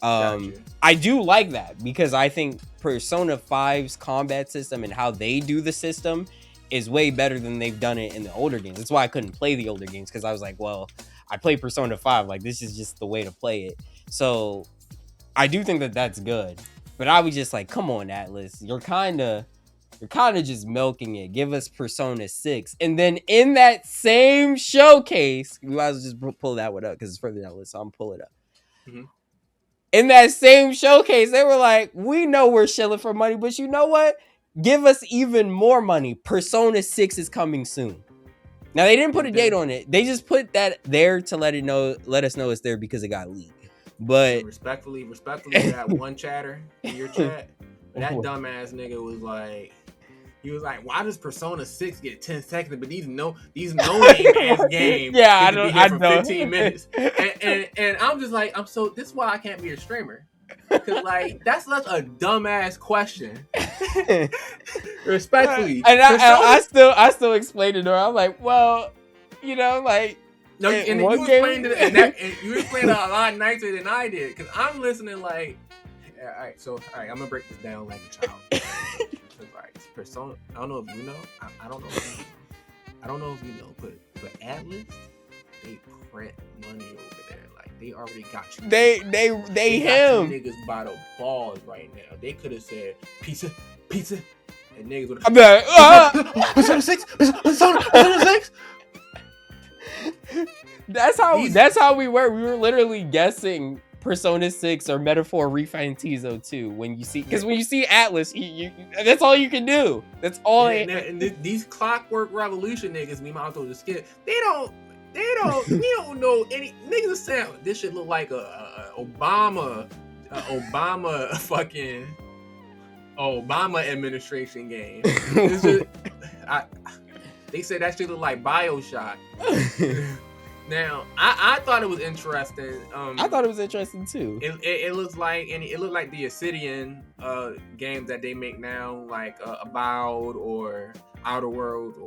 I do like that because I think Persona 5's combat system and how they do the system is way better than they've done it in the older games. That's why I couldn't play the older games, because I was like, well, I play Persona 5. Like, this is just the way to play it. So I do think that that's good. But I was just like, come on, Atlas. You're kind of just milking it. Give us Persona 6. And then in that same showcase, we might as well just pull that one up because it's further down the list, so I'm pull it up. Mm-hmm. In that same showcase, they were like, we know we're shilling for money, but you know what? Give us even more money. Persona 6 is coming soon. Now, they didn't put a date on it. They just put that there to let us know it's there because it got leaked. But respectfully, that one chatter in your chat, that dumbass nigga was like, why does Persona 6 get 10 seconds, but these no name ass games I know. 15 minutes. And I'm just like, this is why I can't be a streamer. Because like that's such a dumbass question. Respectfully. And I still explained it to her. I'm like, well, like no, and you explained it and you explained it a lot nicer than I did. Because I'm listening like, all right, I'm gonna break this down like a child. Persona, I don't know if you know. I don't know. I don't know if you know, but Atlas, they print money over there. Like they already got you. They him. Got you niggas by the balls right now. They could have said pizza, and niggas would have. I'm like, Persona 6, Persona 6. That's how we were. We were literally guessing Persona 6 or Metaphor Refantizo 2 when you see Atlas, you that's all you can do. That's all. And these Clockwork Revolution niggas, we might just skip. We don't know any niggas saying this shit look like a Obama fucking Obama administration game. They said that shit look like BioShock. Now, I thought it was interesting. I thought it was interesting too. It looks like the Obsidian games that they make now, like About or Outer Worlds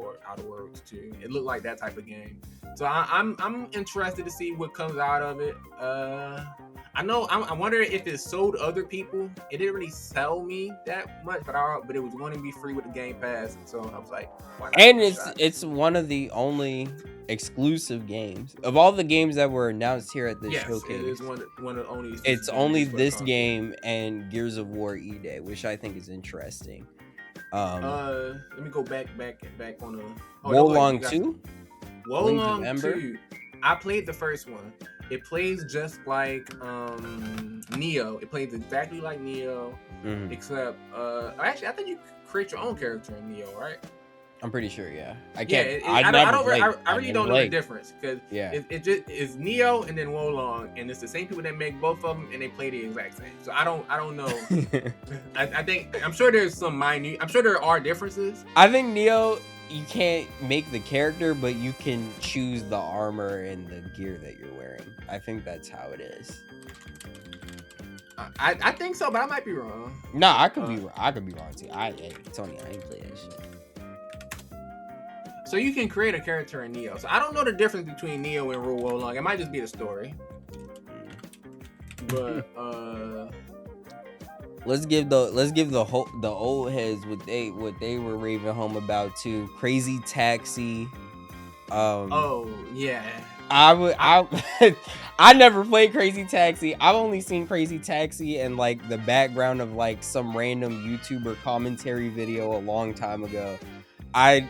2. It looked like that type of game. So I'm interested to see what comes out of it. I wonder if it sold other people. It didn't really sell me that much, but it was going to be free with the Game Pass, so I was like, why not? And it's one of the only exclusive games of all the games that were announced here at this showcase. It is one of the only. It's only this game and Gears of War E-Day, which I think is interesting. Let me go back on the Wolong 2. Wolong 2. I played the first one. It plays just like Neo. It plays exactly like Neo, except actually I think you create your own character in Neo, right? I'm pretty sure, yeah. I really don't know the difference because it just is Neo and then Wolong, and it's the same people that make both of them, and they play the exact same. So I don't know. I'm sure there's some minute. I'm sure there are differences. I think Neo, you can't make the character, but you can choose the armor and the gear that you're wearing. I think that's how it is. I think so, but I might be wrong. No, I could be wrong too. Tony, I ain't play that shit. So you can create a character in Neo. So I don't know the difference between Neo and Wolong. It might just be the story. But let's give the old heads what they were raving home about too. Crazy Taxi. Oh yeah. I never played Crazy Taxi. I've only seen Crazy Taxi in like the background of like some random YouTuber commentary video a long time ago. I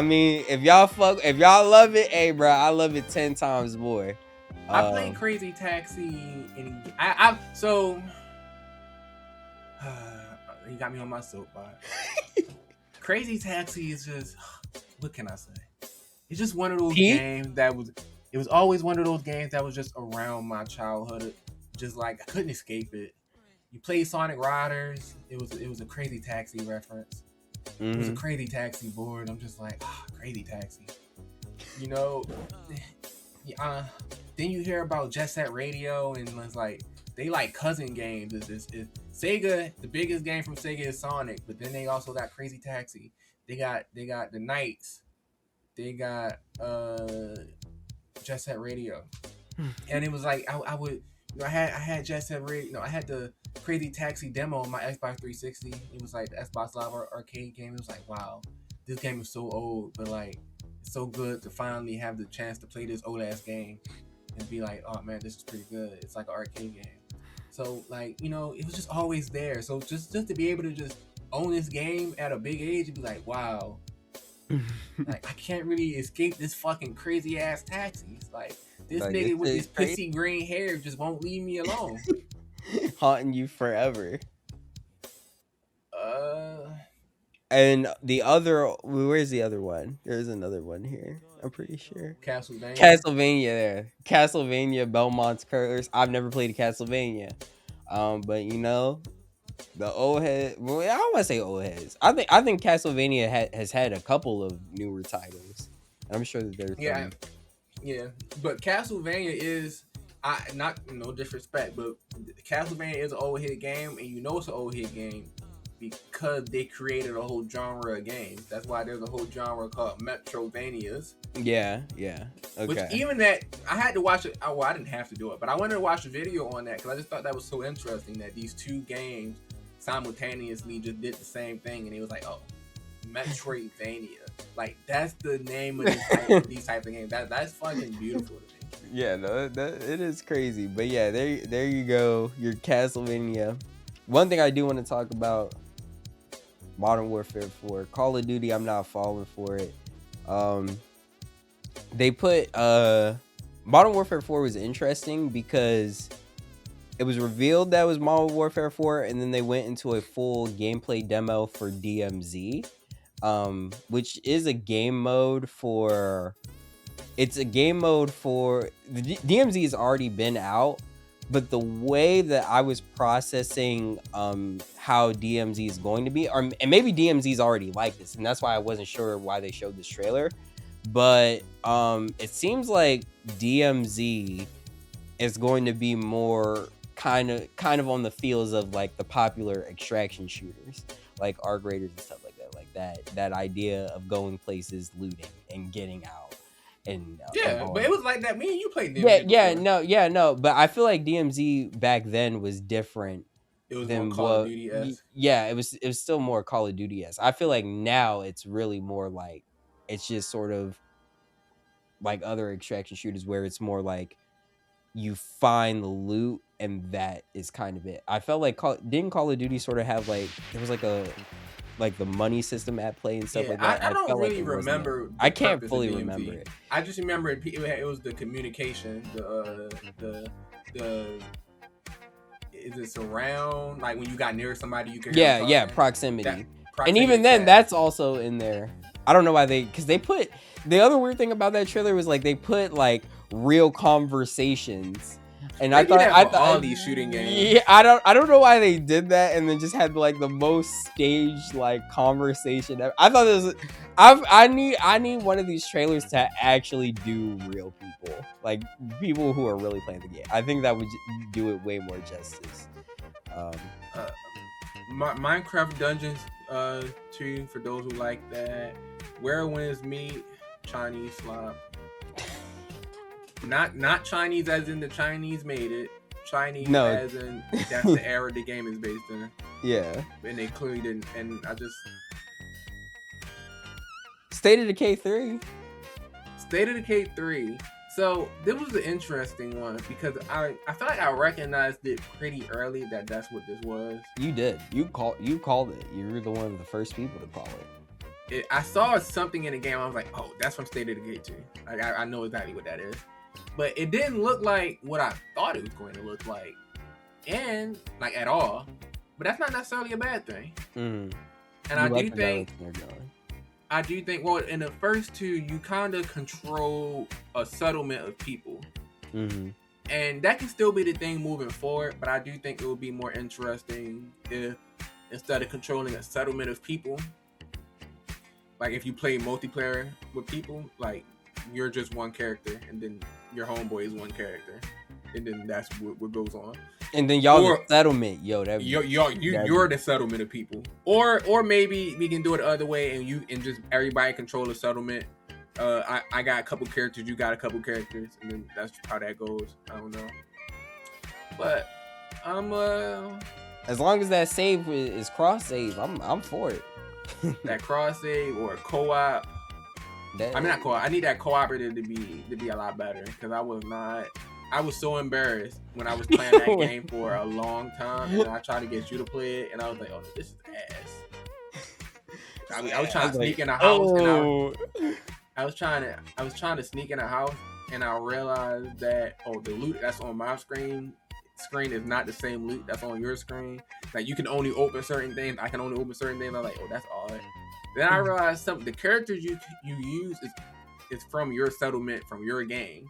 mean, if y'all love it, hey bro, I love it 10 times more. I played Crazy Taxi and you got me on my soapbox. Crazy Taxi is just, what can I say? It's just one of those games it was always one of those games that was just around my childhood. Just like I couldn't escape it. You play Sonic Riders, it was a Crazy Taxi reference. It was a Crazy Taxi board. I'm just like, Crazy Taxi. You know, then you hear about Jet Set Radio, and it's like they like cousin games. It's Sega. The biggest game from Sega is Sonic, but then they also got Crazy Taxi. They got the Knights. They got Jet Set Radio, and it was like I would. I had Jet Set Radio. I had the Crazy Taxi demo on my Xbox 360. It was like the Xbox Live arcade game. It was like, wow, this game is so old, but like it's so good to finally have the chance to play this old ass game and be like, oh man, this is pretty good. It's like an arcade game. So like, it was just always there. So just to be able to just own this game at a big age and be like, wow, like I can't really escape this fucking crazy ass taxis. Like this nigga with his pissy green hair just won't leave me alone. Haunting you forever. And the other, where's the other one? There's another one here. I'm pretty sure. Castlevania. Belmont's Curse. I've never played a Castlevania. But the old head. Well, I don't want to say old heads. I think Castlevania has had a couple of newer titles. I'm sure that there's yeah. But Castlevania is, not no disrespect, but Castlevania is an old hit game, and it's an old hit game because they created a whole genre of games. That's why there's a whole genre called Metrovanias. Yeah. Okay. Which even that, I had to watch it. Well, I didn't have to do it, but I wanted to watch a video on that because I just thought that was so interesting that these two games simultaneously just did the same thing, and it was like, oh, Metroidvania. Like that's the name of these type of games. That's fucking beautiful to me. Yeah, no, it is crazy. But yeah, there you go. Your Castlevania. One thing I do want to talk about: Modern Warfare 4, Call of Duty. I'm not falling for it. They put Modern Warfare 4 was interesting because it was revealed that it was Modern Warfare 4, and then they went into a full gameplay demo for DMZ. Which is a game mode for. It's a game mode for the DMZ has already been out, but the way that I was processing how DMZ is going to be, and maybe DMZ is already like this, and that's why I wasn't sure why they showed this trailer. but it seems like DMZ is going to be more kind of on the feels of like the popular extraction shooters, like arc raiders and stuff like that idea of going places, looting, and getting out. And but it was like that. Me and you played DMZ no. But I feel like DMZ back then was different. It was more Call of Duty-esque. Yeah, it was still more Call of Duty-esque. I feel like now it's really more like it's just sort of like other extraction shooters where it's more like you find the loot and that is kind of it. I felt like didn't Call of Duty sort of have like there was like the money system at play and stuff like that. I don't really remember. I can't fully remember it. I just remember it was the communication, the is it surround, like when you got near somebody you could proximity. And even then that's also in there. I don't know why because they put the other weird thing about that trailer was like they put like real conversations. And I thought all these shooting games. Yeah, I don't know why they did that and then just had like the most staged like conversation. I thought this was I need one of these trailers to actually do real people. Like people who are really playing the game. I think that would do it way more justice. Minecraft Dungeons 2 for those who like that. Where Winds Meet, Chinese slop. Not Chinese as in the Chinese made it. Chinese as in that's the era the game is based in. Yeah. And they clearly didn't. And I just State of Decay 3. State of Decay 3. So this was an interesting one because I feel like I recognized it pretty early that's what this was. You did. You called it. You were one of the first people to call it. I saw something in the game. I was like, oh, that's from State of Decay 2. Like, I know exactly what that is. But it didn't look like what I thought it was going to look like. And, like, at all. But that's not necessarily a bad thing. Mm. And I do think, well, in the first two, you kind of control a settlement of people. Mm-hmm. And that can still be the thing moving forward. But I do think it would be more interesting if, instead of controlling a settlement of people, like if you play multiplayer with people, like you're just one character and then your homeboy is one character, and then that's what goes on. And then y'all the settlement, you're the settlement of people. Or maybe we can do it the other way and just everybody control a settlement. I got a couple characters, you got a couple characters, and then that's how that goes. I don't know. But as long as that save is cross save, I'm for it. That cross save or a co-op. Not co-op. I need that cooperative to be a lot better because I was so embarrassed when I was playing that game for a long time and I tried to get you to play it and I was like, oh, this is ass. I was trying to sneak in a house and I was trying to sneak in a house and I realized that the loot that's on my screen is not the same loot that's on your screen. Like you can only open certain things. I can only open certain things. I'm like, oh, that's odd. Then I realized the characters you use is from your settlement, from your game.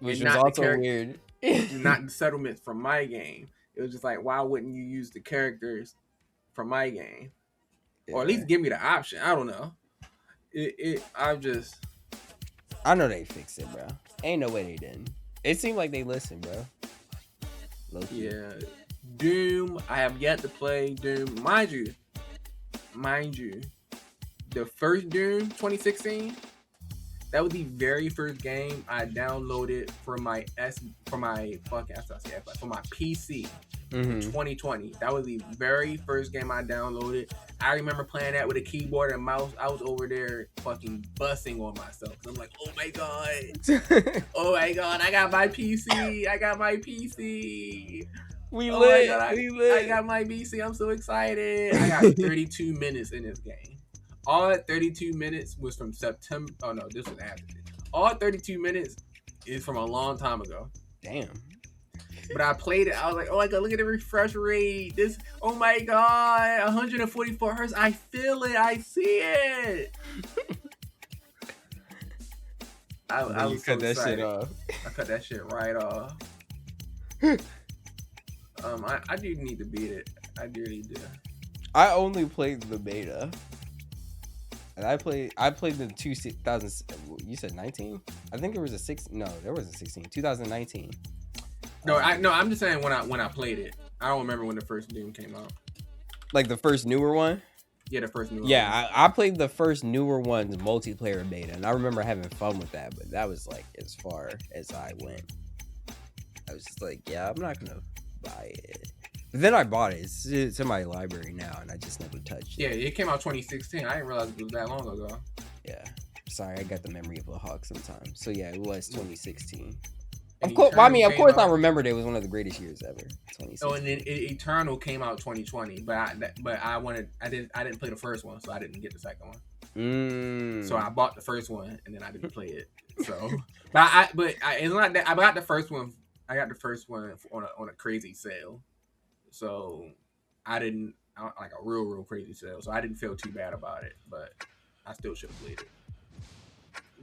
Which was also weird. Not the settlements from my game. It was just like, why wouldn't you use the characters from my game? Yeah. Or at least give me the option. I don't know. I know they fixed it, bro. Ain't no way they didn't. It seemed like they listened, bro. Low-key. Yeah. Doom, I have yet to play Doom. Mind you, the first Doom 2016, that was the very first game I downloaded for my PC in 2020. That was the very first game I downloaded. I remember playing that with a keyboard and mouse. I was over there fucking bussing on myself. I'm like, oh my god, I got my PC. We lit. I got my PC. I'm so excited. I got 32 minutes in this game. All that 32 minutes was from September. Oh no, this was after. All 32 minutes is from a long time ago. Damn. But I played it. I was like, oh my god, look at the refresh rate. This, oh my god, 144 hertz. I feel it. I see it. I was cut that shit off. I cut that shit right off. I do need to beat it. I really do. I only played the beta. And I played the 2000. You said 19? I think there was a 6. No, there was a 16. 2019. No, I'm just saying when I played it. I don't remember when the first Doom came out. Like the first newer one? Yeah, the first newer one. Yeah, I played the first newer one's multiplayer beta, and I remember having fun with that, but that was like as far as I went. I was just like, yeah, I'm not gonna buy it. But then I bought it. It's in my library now, and I just never touched it. Yeah, it came out 2016. I didn't realize it was that long ago. Yeah. Sorry, I got the memory of a hawk sometimes. So yeah, it was 2016. And Of course, I I remembered it was one of the greatest years ever. 2016. Oh, and then Eternal came out 2020, but I didn't play the first one, so I didn't get the second one. So I bought the first one, and then I didn't play it. So, it's not that I got the first one. I got the first one on a crazy sale, so I didn't like a real crazy sale. So I didn't feel too bad about it, but I still should have played it.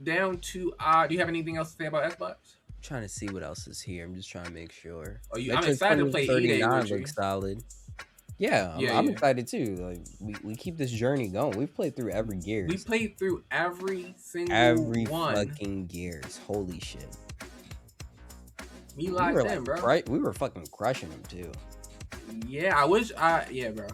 Down to do you have anything else to say about Xbox? Trying to see what else is here. I'm just trying to make sure. I'm excited to play E-Day. Looks solid. Yeah, I'm excited too. Like we keep this journey going. We've played through every Gears. We played through every single one. Fucking Gears. Holy shit. We locked in, bro. We were fucking crushing them too. Yeah, bro.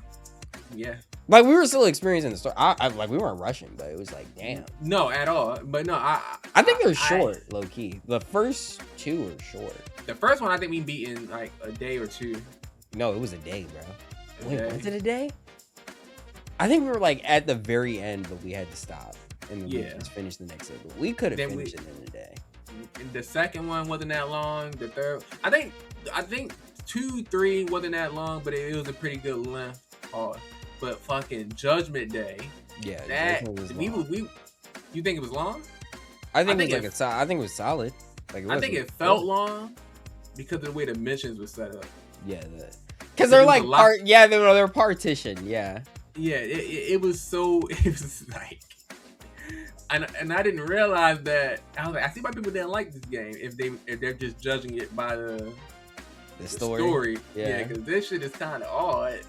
Yeah. Like we were still experiencing the story. Like we weren't rushing, but it was like, damn. No, at all. But no, I think they're short, low key. The first two were short. The first one I think we beat in like a day or two. No, it was a day, bro. Wait, was it a day? I think we were like at the very end, but we had to stop and we just finished the next episode. We could have finished it in a day. The second one wasn't that long. The third, I think 2, 3 wasn't that long, but it was a pretty good length. But fucking Judgment Day. Yeah, that you think it was long? I think it was solid. Like I think it felt long because of the way the missions were set up. Yeah, because they're like they're partitioned. Yeah. Yeah, it was like, and I didn't realize that. I was like, I see why people didn't like this game if they're just judging it by the story. Yeah, because this shit is kind of odd.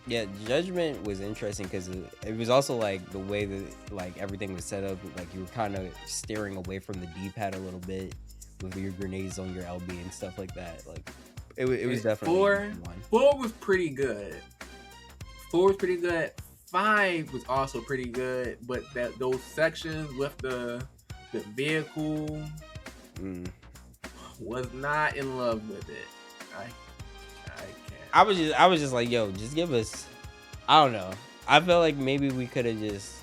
Yeah, Judgment was interesting because it was also like the way that like everything was set up. Like you were kind of steering away from the D-pad a little bit with your grenades on your LB and stuff like that. Like it was definitely four was pretty good. 4 was pretty good. 5 was also pretty good, but those sections with the vehicle was not in love with it. I was just like, yo, just give us. I don't know. I felt like maybe we could have just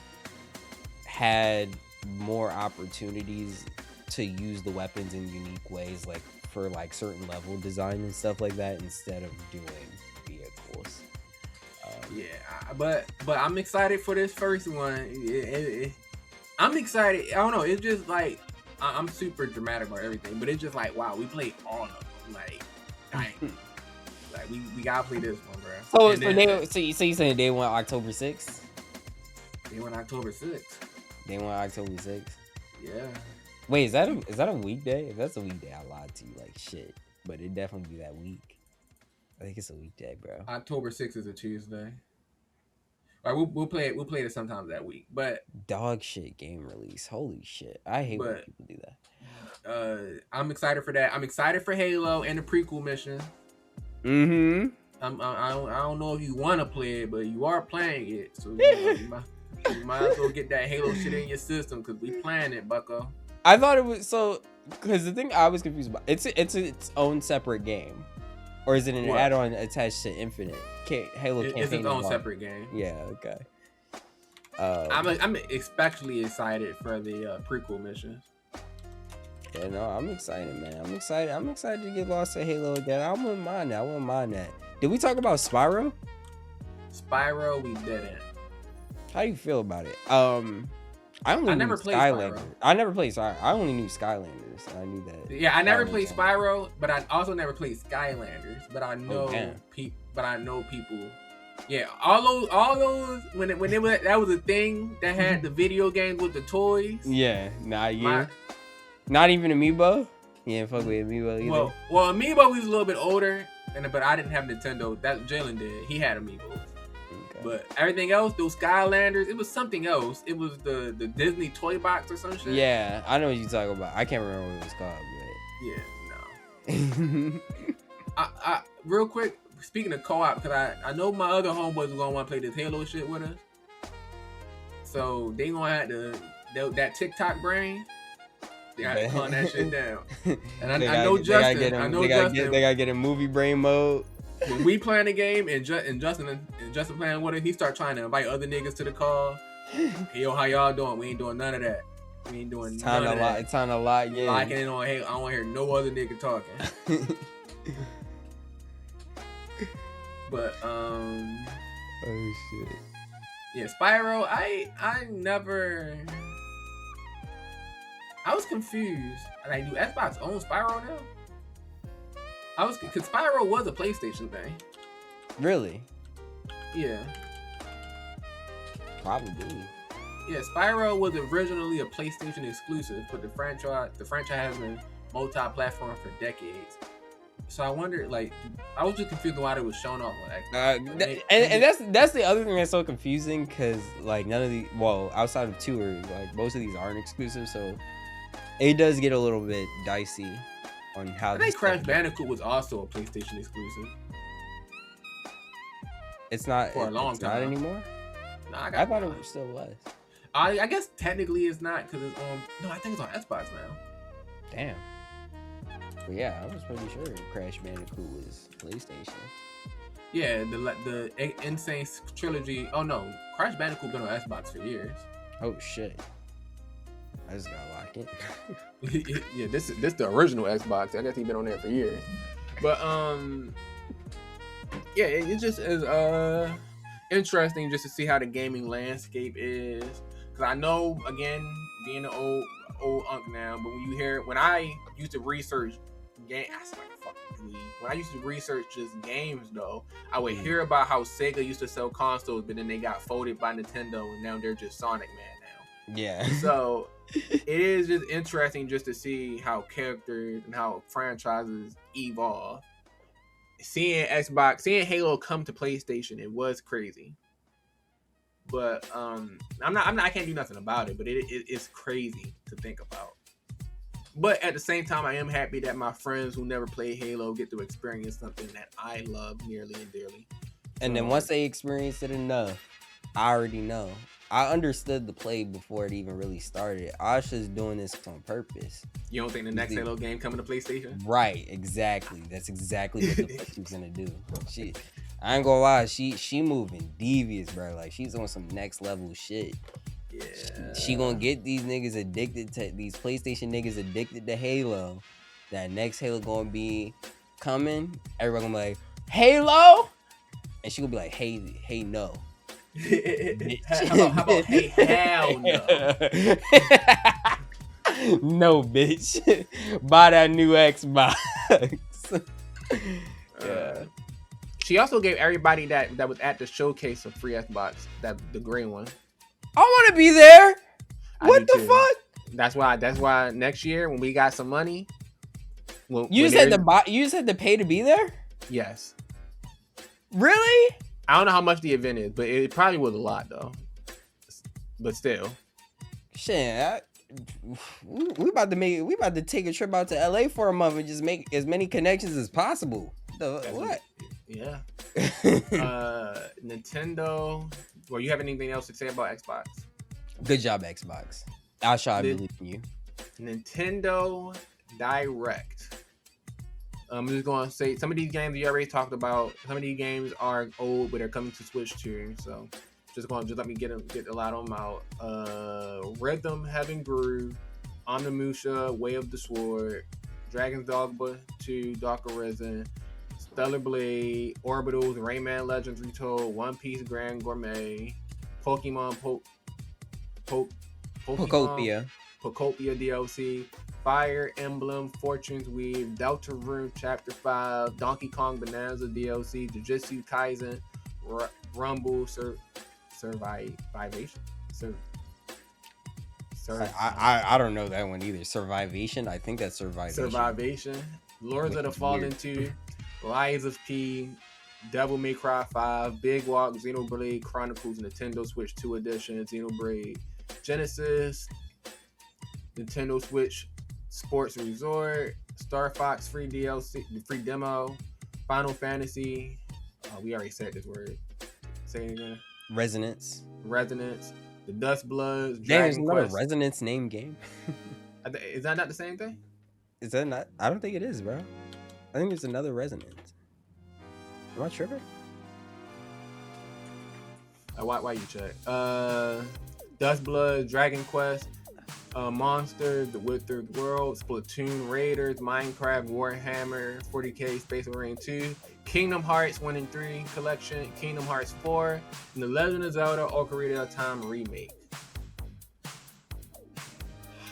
had more opportunities to use the weapons in unique ways, like for like certain level design and stuff like that, instead of doing vehicles. But I'm excited for this first one. I'm excited. I don't know. It's just like I'm super dramatic about everything, but it's just like, wow, we played all of them. Like, dang. Like we gotta play this one, bro. So you saying day one October 6th? Day one October 6th. Day one October 6th. Yeah. Wait, is that a weekday? If that's a weekday, I lied to you like shit. But it definitely be that week. I think it's a weekday, bro. October 6th is a Tuesday. All right, we'll play it sometime that week. But dog shit game release. Holy shit. I hate when people do that. I'm excited for that. I'm excited for Halo and the prequel mission. Mm-hmm. I don't know if you want to play it, but you are playing it, so you might as well get that Halo shit in your system because we playing it, bucko. I thought it was because the thing I was confused about it's its own separate game, or is it an add-on attached to Infinite? Halo campaign. It's its own separate game. Yeah. Okay. I'm especially excited for the prequel missions. Yeah, no, I'm excited, man. I'm excited to get lost to Halo again. I wouldn't mind that. Did we talk about Spyro? Spyro, we didn't. How do you feel about it? I never played Skylanders. I never played Spyro. I only knew Skylanders, and I knew that. Yeah, I never played Spyro, but I also never played Skylanders. But I know people. Yeah, all those when it was that was a thing that had the video games with the toys. Yeah, not even Amiibo. Yeah, fuck with Amiibo either. Well, Amiibo was a little bit older, but I didn't have Nintendo. That Jalen did. He had Amiibos. Okay. But everything else, those Skylanders, it was something else. It was the Disney toy box or some shit. Yeah, I know what you're talking about. I can't remember what it was called, Yeah, no. I real quick, speaking of co-op, because I know my other homeboys are gonna want to play this Halo shit with us. So they gonna have to that TikTok brain. They got to calm that shit down. And I know Justin. They gotta get in movie brain mode. When we playing the game and Justin playing with it, he start trying to invite other niggas to the call. Hey, yo, how y'all doing? We ain't doing none of that. We ain't doing none of that. It's time to lock in. Locking in on, hey, I don't want to hear no other nigga talking. But oh shit. Yeah, Spyro. I never. I was confused. Like, do Xbox own Spyro now? Because Spyro was a PlayStation thing. Really? Yeah. Probably. Yeah, Spyro was originally a PlayStation exclusive, but the franchise has been multi-platform for decades. So I wondered, like, I was just confused why it was shown off on Xbox. And that's the other thing that's so confusing, because like none of the outside of 2 like most of these aren't exclusive, so it does get a little bit dicey on how. I think Crash Bandicoot was also a PlayStation exclusive. It's not for a long time. Not anymore. No, I thought it still was. I guess technically it's not because it's on. No, I think it's on Xbox now. Damn. But yeah, I was pretty sure Crash Bandicoot was PlayStation. Yeah, the Insane Trilogy. Oh no, Crash Bandicoot been on Xbox for years. Oh shit. I just gotta lock it. Yeah, this the original Xbox. I guess he's been on there for years. But yeah, it just is interesting just to see how the gaming landscape is. Cause I know, again, being an old unk now, but when I used to research game, I sound like a fucking dweeb. When I used to research just games though, I would hear about how Sega used to sell consoles, but then they got folded by Nintendo, and now they're just Sonic Man now. Yeah. So it is just interesting just to see how characters and how franchises evolve. Seeing Halo come to PlayStation, it was crazy. But I can't do nothing about it. But it's crazy to think about. But at the same time, I am happy that my friends who never played Halo get to experience something that I love nearly and dearly. And then once they experience it enough, I already know. I understood the play before it even really started. I was just doing this on purpose. You don't think the next Halo game coming to PlayStation? Right, exactly. That's exactly what the fuck she's gonna do. I ain't gonna lie, she moving devious, bro. Like, she's on some next level shit. Yeah. She gonna get these niggas addicted to these PlayStation niggas addicted to Halo. That next Halo gonna be coming. Everybody gonna be like, Halo? And she gonna be like, hey, no. how about hey, hell no? No, bitch. Buy that new Xbox. Yeah. She also gave everybody that was at the showcase a free Xbox, the green one. I want to be there. What the fuck? That's why next year when we got some money, you just had to pay to be there. Yes. Really? I don't know how much the event is, but it probably was a lot though. But still, shit. We about to take a trip out to LA for a month and just make as many connections as possible. What? Yeah. Nintendo. Well, you have anything else to say about Xbox? Good job, Xbox. I believe in you. Nintendo Direct. I'm just going to say some of these games you already talked about. Some of these games are old, but they're coming to Switch too. So just let me get a lot of them out. Rhythm, Heaven Groove, Omnimusha, Way of the Sword, Dragon's Dogma 2, Dark Arisen, Stellar Blade, Orbitals, Rayman Legends Retold, One Piece Grand Gourmet, Pokemon Pokopia DLC, Fire Emblem Fortune's Weave, Deltarune Chapter 5, Donkey Kong Bonanza DLC, Jujutsu Kaisen, Rumble Survivation. I don't know that one either. Survivation? I think that's Survivation. Lords of the Fallen 2, Lies of P, Devil May Cry 5, Big Walk, Xenoblade Chronicles, Nintendo Switch 2 Edition, Xenoblade Genesis, Nintendo Switch Sports Resort, Star Fox free DLC, free demo, Final Fantasy. We already said this word. Say it again. Resonance. The Dust Bloods, Damn, Dragon there's not Quest. a Resonance name game. Is that not the same thing? Is that not? I don't think it is, bro. I think it's another Resonance. Am I tripping? Why you check? Dust Blood, Dragon Quest, Monster, The Withered World, Splatoon, Raiders, Minecraft, Warhammer, 40K, Space Marine 2, Kingdom Hearts 1 and 3 Collection, Kingdom Hearts 4, and The Legend of Zelda Ocarina of Time Remake.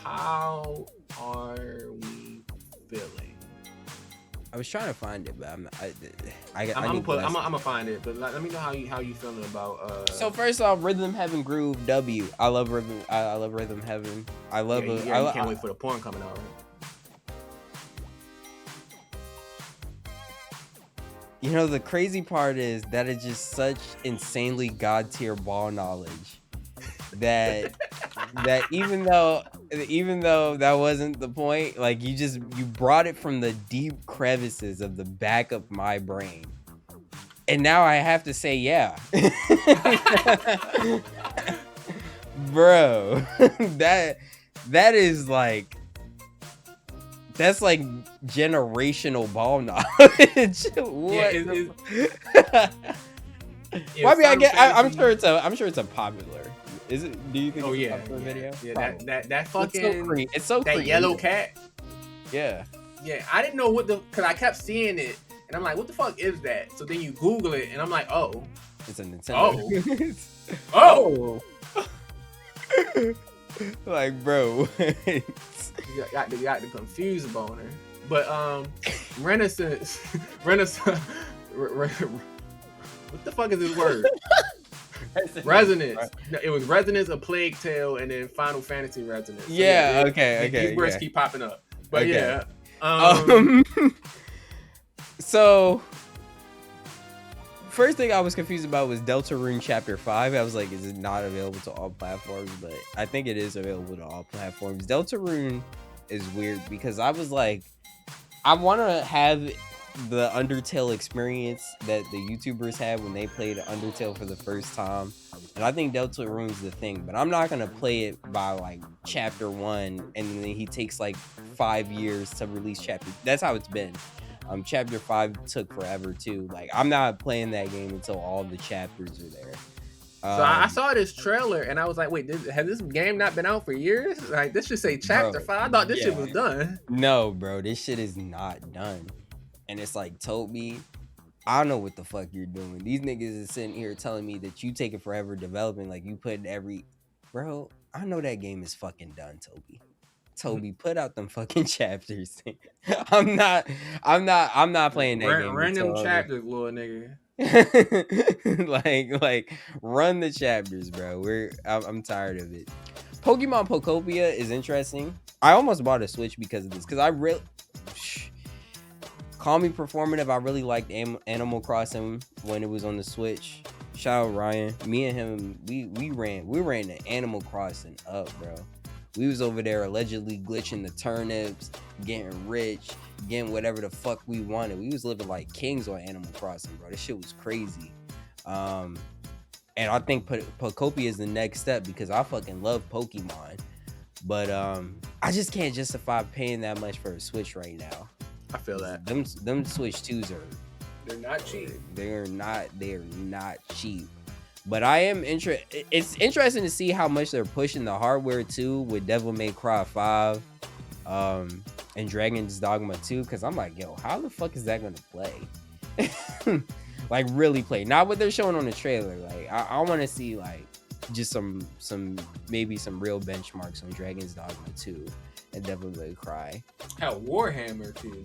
How are we feeling? I was trying to find it, but I'm gonna find it. But let me know how you feeling about. So first off, Rhythm Heaven Groove W. I love Rhythm. I love Rhythm Heaven. I love. You can't wait for the porn coming out. Right? You know, the crazy part is that it's just such insanely god tier ball knowledge that even though that wasn't the point, like you brought it from the deep crevices of the back of my brain, and now I have to say yeah. Bro, that is like, that's like generational ball knowledge. What? Yeah, well, I mean, I'm sure it's a popular. Is it? Do you think? Oh it's yeah, a popular video? Yeah, that fucking. It's so that creative. yellow cat. Yeah. Yeah, I didn't know because I kept seeing it, and I'm like, what the fuck is that? So then you Google it, and I'm like, oh, it's a Nintendo. Oh. Like, bro. You got the confused boner. But Renaissance. What the fuck is this word? Resonance. No, it was Resonance, A Plague Tale, and then Final Fantasy Resonance. So yeah. Okay. These words keep popping up. But okay. Yeah. So first thing I was confused about was Deltarune Chapter 5. I was like, is it not available to all platforms? But I think it is available to all platforms. Deltarune is weird because I was like, I want to have the Undertale experience that the YouTubers had when they played Undertale for the first time. And I think Deltarune's the thing, but I'm not going to play it by like chapter 1 and then he takes like 5 years to release chapter. That's how it's been. Chapter 5 took forever too. Like, I'm not playing that game until all the chapters are there. So I saw this trailer and I was like, wait, has this game not been out for years? Like, this should say chapter 5. I thought this shit was done. No, bro, this shit is not done. And it's like, Toby, I don't know what the fuck you're doing. These niggas is sitting here telling me that you taking forever developing, like you put bro, I know that game is fucking done, Toby, put out them fucking chapters. I'm not playing that game. Random chapters, little nigga. like run the chapters, bro. I'm tired of it. Pokemon Pokopia is interesting. I almost bought a Switch because of this, because I really call me performative. I really liked Animal Crossing when it was on the Switch. Shout out Ryan. Me and him, we ran the Animal Crossing up, bro. We was over there allegedly glitching the turnips, getting rich, getting whatever the fuck we wanted. We was living like kings on Animal Crossing, bro. This shit was crazy. And I think Pokopia is the next step because I fucking love Pokemon. But I just can't justify paying that much for a Switch right now. I feel that. Them Switch 2s they're not cheap. They're not cheap. But I am interested. It's interesting to see how much they're pushing the hardware too with Devil May Cry 5, and Dragon's Dogma 2. Because I'm like, yo, how the fuck is that gonna play? Like really play, not what they're showing on the trailer. Like I want to see like just some maybe some real benchmarks on Dragon's Dogma 2 and Devil May Cry. Hell, Warhammer too.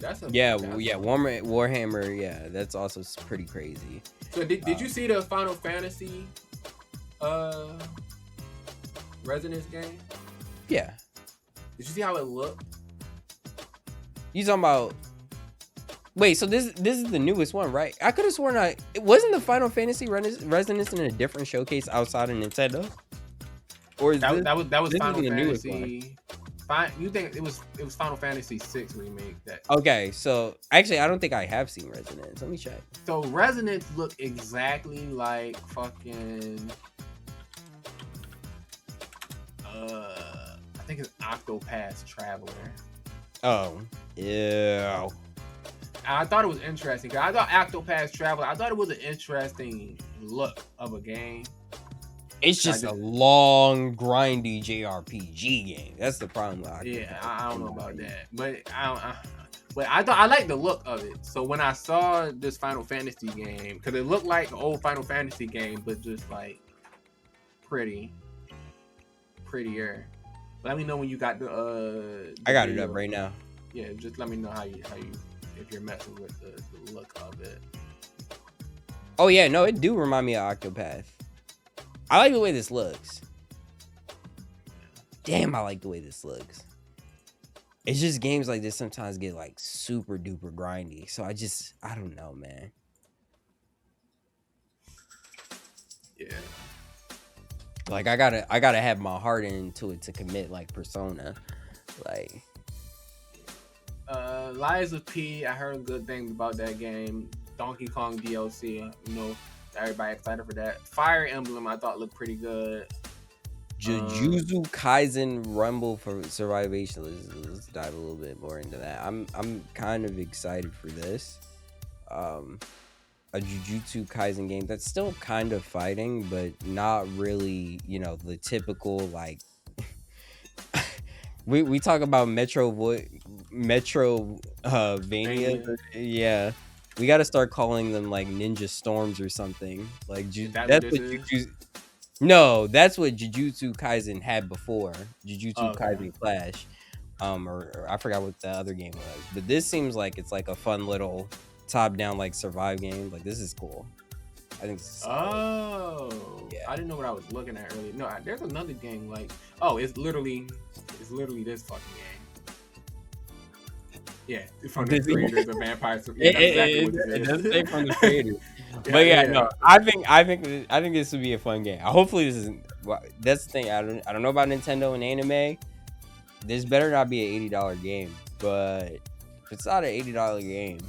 Warhammer. Yeah, that's also pretty crazy. So did you see the Final Fantasy Resonance game? Yeah. Did you see how it looked? You talking about Wait, so this is the newest one, right? I could have sworn it wasn't the Final Fantasy Resonance in a different showcase outside of Nintendo, or is that was this Final is the newest one? Fantasy. You think it was Final Fantasy 6 remake that? Okay, so actually, I don't think I have seen Resonance. Let me check. So Resonance look exactly like fucking. I think it's Octopath Traveler. Oh, yeah. I thought it was interesting because I thought Octopath Traveler. I thought it was an interesting look of a game. It's just a long, grindy JRPG game. That's the problem with Octopath. Yeah, I don't know about that, but I thought I like the look of it. So when I saw this Final Fantasy game, because it looked like an old Final Fantasy game, but just like prettier. Let me know when you got the I got it up right now. Yeah, just let me know how you if you're messing with the look of it. Oh yeah, no, it do remind me of Octopath. I like the way this looks. Damn, I like the way this looks. It's just games like this sometimes get like super duper grindy. So I don't know, man. Yeah. Like I gotta have my heart into it to commit like Persona. Like Liza P, I heard good things about that game. Donkey Kong DLC, everybody excited for that. Fire Emblem, I thought looked pretty good. Jujutsu Kaisen Rumble for Survivation. Let's dive a little bit more into that. I'm kind of excited for this. A Jujutsu Kaisen game that's still kind of fighting, but not really, the typical like. we talk about Metrovania. Yeah. We got to start calling them like Ninja Storms or something. Like No, that's what Jujutsu Kaisen had before. Jujutsu Kaisen Clash. Or I forgot what the other game was. But this seems like it's like a fun little top-down like survive game. Like this is cool. I think this is yeah. I didn't know what I was looking at earlier. No, there's another game like it's literally this fucking game. Yeah, from the creators of Vampire Survivors. Yeah, exactly what it does say from the creators. But no, I think this would be a fun game. Hopefully this isn't. That's the thing. I don't know about Nintendo and anime. This better not be an $80 game. But if it's not an $80 game,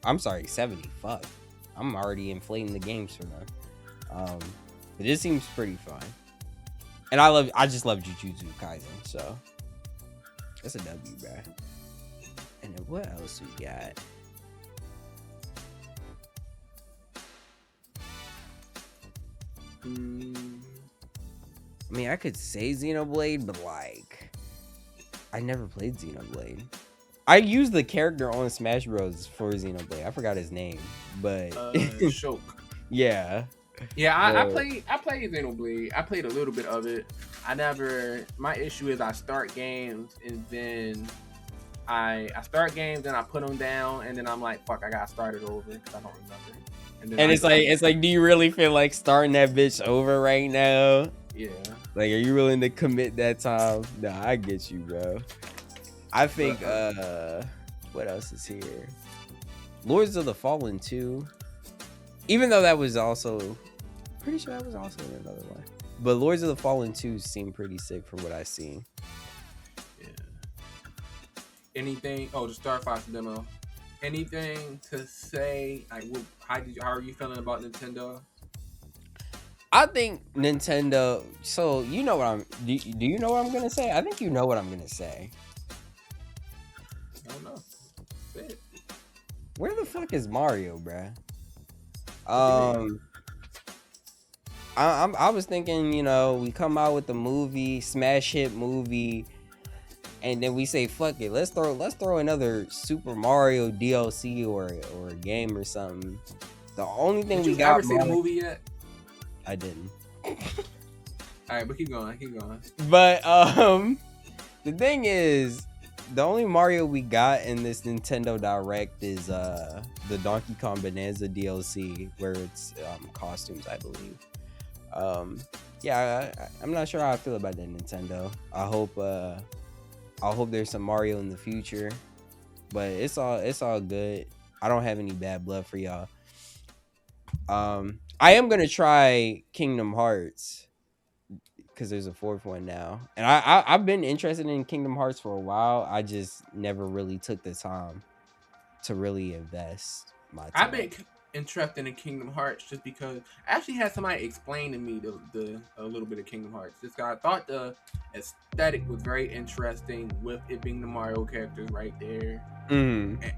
I'm sorry, 70. Fuck, I'm already inflating the games for them. But this seems pretty fun, and I just love Jujutsu Kaisen, so that's a W, bruh. And then what else we got? I mean, I could say Xenoblade, but like, I never played Xenoblade. I used the character on Smash Bros. For Xenoblade. I forgot his name, but Shulk. Yeah. Yeah, I played Xenoblade. I played a little bit of it. My issue is I start games and then I start games and I put them down and then I'm like, fuck, I gotta start it over because I don't remember. And it's like, do you really feel like starting that bitch over right now? Yeah. Like, are you willing to commit that time? Nah, I get you, bro. I think, what else is here? Lords of the Fallen 2. Even though that was also, pretty sure that was also another one. But Lords of the Fallen 2 seemed pretty sick from what I seen. Yeah. Anything? Oh, the Star Fox demo. Anything to say? Like, how are you feeling about Nintendo? I think Nintendo. So you know what I'm. Do you know what I'm gonna say? I think you know what I'm gonna say. I don't know. Say it. Where the fuck is Mario, bruh? I was thinking, we come out with the movie, smash hit movie, and then we say, fuck it, let's throw another Super Mario DLC or a game or something. The only thing we got. Did you ever see the movie yet? I didn't. All right, but keep going. But the thing is, the only Mario we got in this Nintendo Direct is the Donkey Kong Bonanza DLC, where it's costumes, I believe. I'm not sure how I feel about that Nintendo. I hope there's some Mario in the future. but it's all good. I don't have any bad blood for y'all. I am gonna try Kingdom Hearts because there's a fourth one now, and I've been interested in Kingdom Hearts for a while. I just never really took the time to really invest my time. I've been interested in Kingdom Hearts just because I actually had somebody explain to me a little bit of Kingdom Hearts. This guy thought the aesthetic was very interesting with it being the Mario characters right there. Mm. And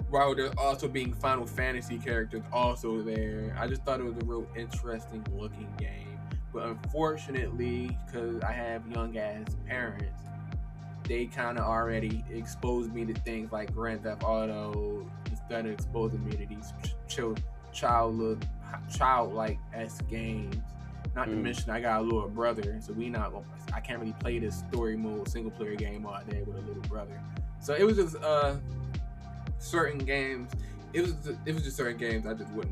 while there also being Final Fantasy characters also there. I just thought it was a real interesting looking game. But unfortunately, because I have young ass parents, they kind of already exposed me to things like Grand Theft Auto instead of exposing me to these childlike s games. Not to mention I got a little brother, so I can't really play this story mode single player game all day with a little brother. So it was just certain games. It was just certain games I just was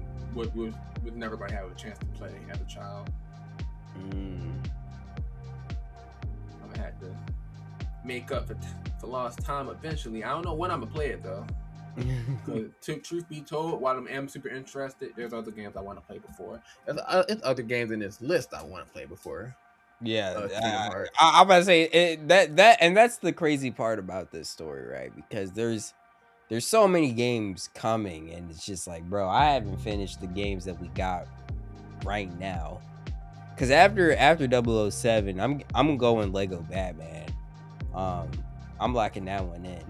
never going to have a chance to play as a child. I'm gonna have to make up for lost time eventually. I don't know when I'm gonna play it though. Because truth be told, while I'm super interested, there's other games I want to play before. There's other games in this list I want to play before. Yeah, I'm about to say that's the crazy part about this story, right? Because there's so many games coming, and it's just like, bro, I haven't finished the games that we got right now. Because after 007, I'm going Lego Batman. I'm locking that one in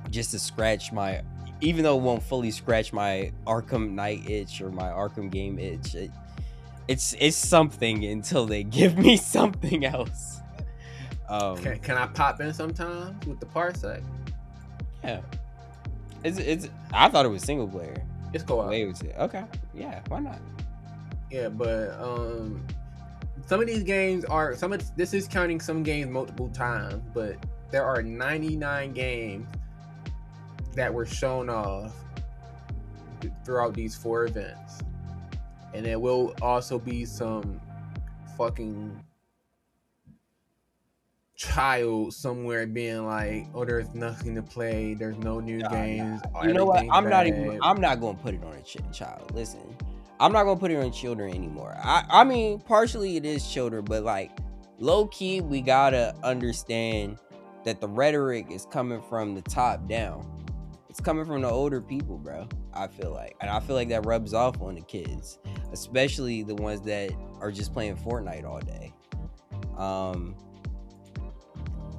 just to scratch my, even though it won't fully scratch my Arkham Knight itch or my Arkham game itch. It's something until they give me something else. Can I pop in sometimes with the Purrfect? Yeah. It's I thought it was single player. It's co-op. Okay. Yeah, why not? Yeah, but some of these games are this is counting some games multiple times, but there are 99 games that were shown off throughout these 4 events. And there will also be some fucking child somewhere being like, "Oh, there's nothing to play. There's no new games." You know what? I'm not going to put it on a child. Listen, I'm not going to put it on children anymore. I mean, partially it is children, but like low key, we gotta understand that the rhetoric is coming from the top down. It's coming from the older people, bro. I feel like, and I feel like that rubs off on the kids, especially the ones that are just playing Fortnite all day.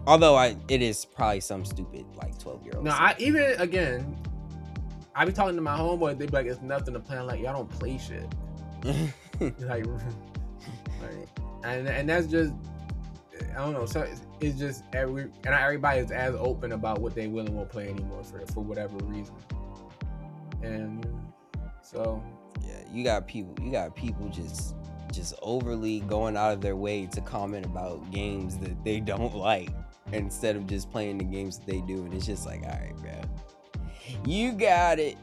Although it is probably some stupid like 12-year-old. No, I be talking to my homeboys. They be like, "It's nothing to play." I'm like, "Y'all don't play shit." like, and that's just, I don't know. So it's just not everybody is as open about what they will and won't play anymore for whatever reason. And so yeah, you got people just overly going out of their way to comment about games that they don't like instead of just playing the games that they do. And it's just like, all right, bro, you got it.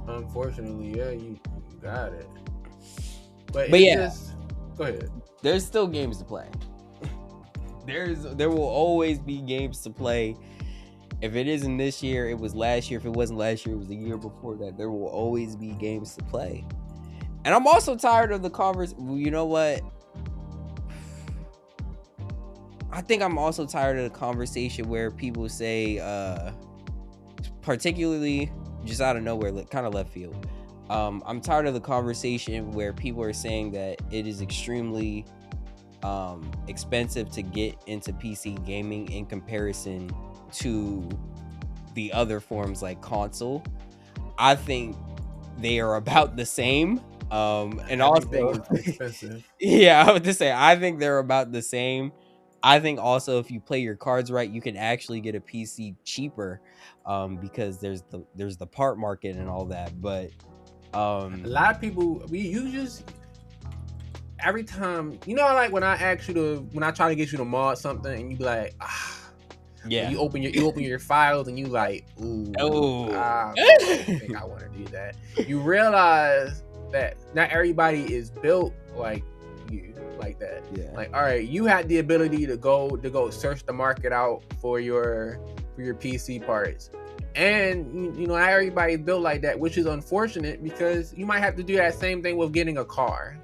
Unfortunately, yeah, you got it. But yeah, go ahead. There's still games to play. There will always be games to play. If it isn't this year, it was last year. If it wasn't last year, it was the year before that. There will always be games to play. And I'm also tired of the conversation. You know what? I think I'm also tired of the conversation where people say, particularly just out of nowhere, kind of left field. I'm tired of the conversation where people are saying that it is extremely expensive to get into PC gaming in comparison to the other forms like console. I think they are about the same. And also expensive. Yeah, I would just say I think they're about the same. I think also if you play your cards right, you can actually get a PC cheaper, because there's the part market and all that. But a lot of people, you just every time, you know, like when I try to get you to mod something and you be like, yeah, you open your files and you like, I don't think I want to do that. You realize that not everybody is built like you, like that. Yeah. Like, all right, you had the ability to go search the market out for your for your PC parts. And you know, not everybody's built like that, which is unfortunate because you might have to do that same thing with getting a car.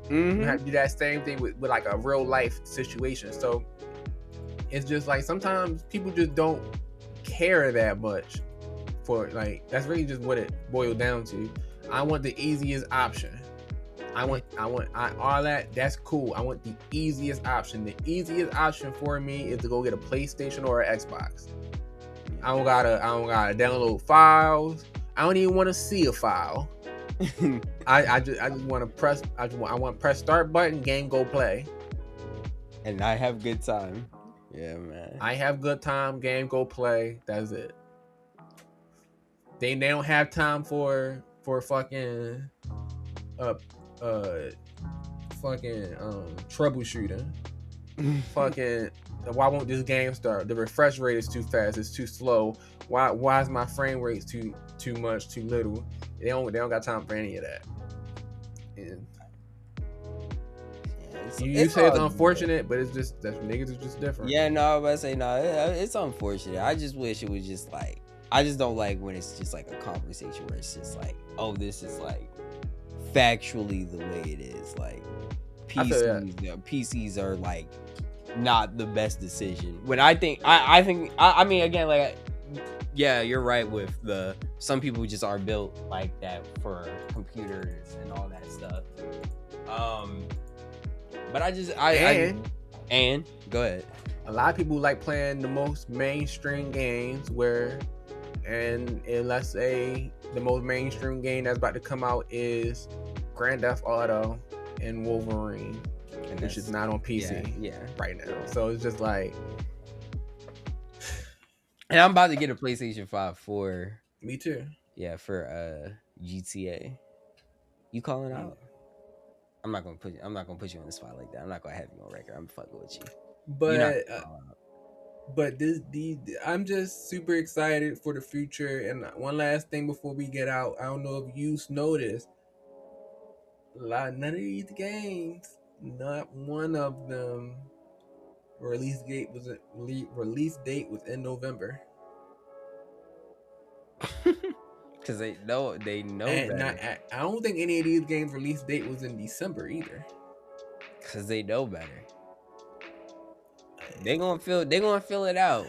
You have to do that same thing with like a real life situation. So it's just like sometimes people just don't care that much for, like, that's really just what it boiled down to. I want the easiest option. I want all that. That's cool. I want the easiest option. The easiest option for me is to go get a PlayStation or an Xbox. I don't gotta download files. I don't even want to see a file. I just want to press. I want to press start button. Game go play. And I have good time. Yeah, man. I have good time. Game go play. That's it. They don't have time for fucking troubleshooting. Fucking, why won't this game start? The refresh rate is too fast. It's too slow. Why is my frame rate too much, too little? They don't got time for any of that. And you say it's unfortunate, but it's just that niggas is just different. Yeah, no, I was about to say no. It's unfortunate. I just wish it was just like, I just don't like when it's just like a conversation where it's just like, oh, this is like factually the way it is. Like PCs are like not the best decision. When I mean, again, like, yeah, you're right with some people just are built like that for computers and all that stuff. But and go ahead. A lot of people like playing the most mainstream games and let's say the most mainstream game that's about to come out is Grand Theft Auto and Wolverine, which is not on PC right now. So it's just like, and I'm about to get a PlayStation 5 for me too. Yeah, for GTA. You calling out? I'm not gonna put you on the spot like that. I'm not gonna have you on record. I'm fucking with you. But I'm just super excited for the future. And one last thing before we get out, I don't know if you noticed, none of these games, not one of them, release date was in November. Because they know better. I don't think any of these games release date was in December either. Because they know better. They gonna fill it out.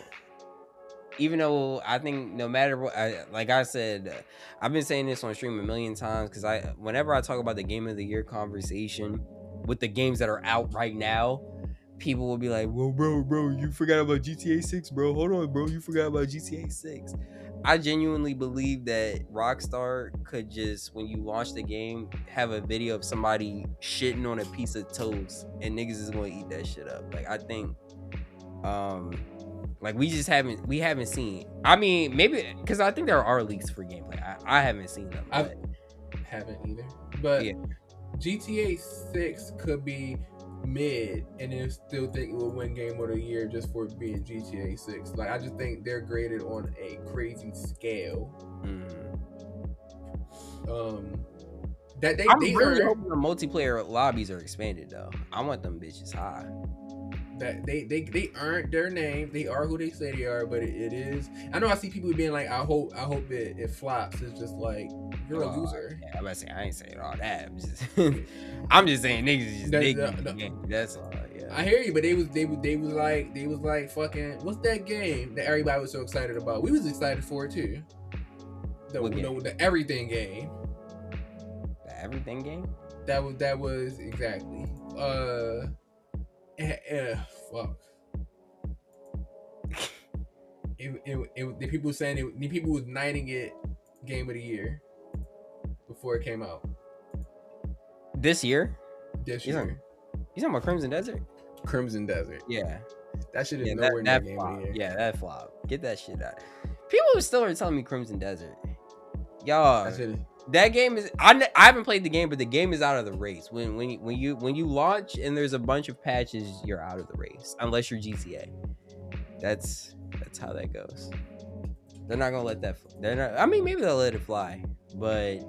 Even though I think no matter what, like I said, I've been saying this on stream a million times, because whenever I talk about the game of the year conversation with the games that are out right now, people will be like, well, bro, you forgot about GTA 6, bro. Hold on, bro, you forgot about GTA 6. I genuinely believe that Rockstar could just, when you launch the game, have a video of somebody shitting on a piece of toast and niggas is going to eat that shit up. Like, I think, like, we haven't seen. I mean, maybe because I think there are leaks for gameplay. I haven't seen them. I haven't either. But yeah. GTA 6 could be mid and then still think it will win game of the year just for being GTA 6. Like, I just think they're graded on a crazy scale. That I'm really hoping the multiplayer lobbies are expanded though. I want them bitches high. That they earned their name. They are who they say they are, but it is. I know I see people being like, I hope it flops. It's just like, you're a loser. Yeah, I'm about to say, I ain't saying all that. I'm just saying niggas is just digging the game. That's all. Yeah. I hear you, but they was like fucking, what's that game that everybody was so excited about? We was excited for it too. The everything game. The everything game? That was exactly. Fuck. The people saying the people was knighting it game of the year before it came out. This year? You talking about Crimson Desert? Crimson Desert. Yeah. That shit is nowhere near game of the year. Yeah, that flop. Get that shit out. People still are telling me Crimson Desert. Y'all. That game is. I haven't played the game, but the game is out of the race. When you launch and there's a bunch of patches, you're out of the race unless you're GTA. That's how that goes. They're not gonna let that. They're not. I mean, maybe they'll let it fly, but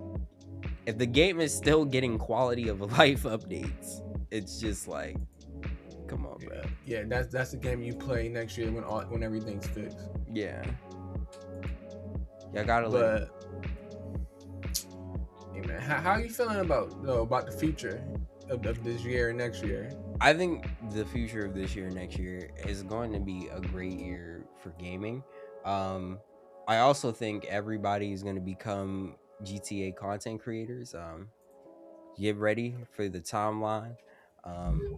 if the game is still getting quality of life updates, it's just like, come on, bro. Yeah, that's the game you play next year when everything's fixed. Yeah. Y'all gotta let it. Hey man, how are you feeling about the future of this year and next year? I think the future of this year and next year is going to be a great year for gaming. I also think everybody is going to become GTA content creators. Get ready for the timeline.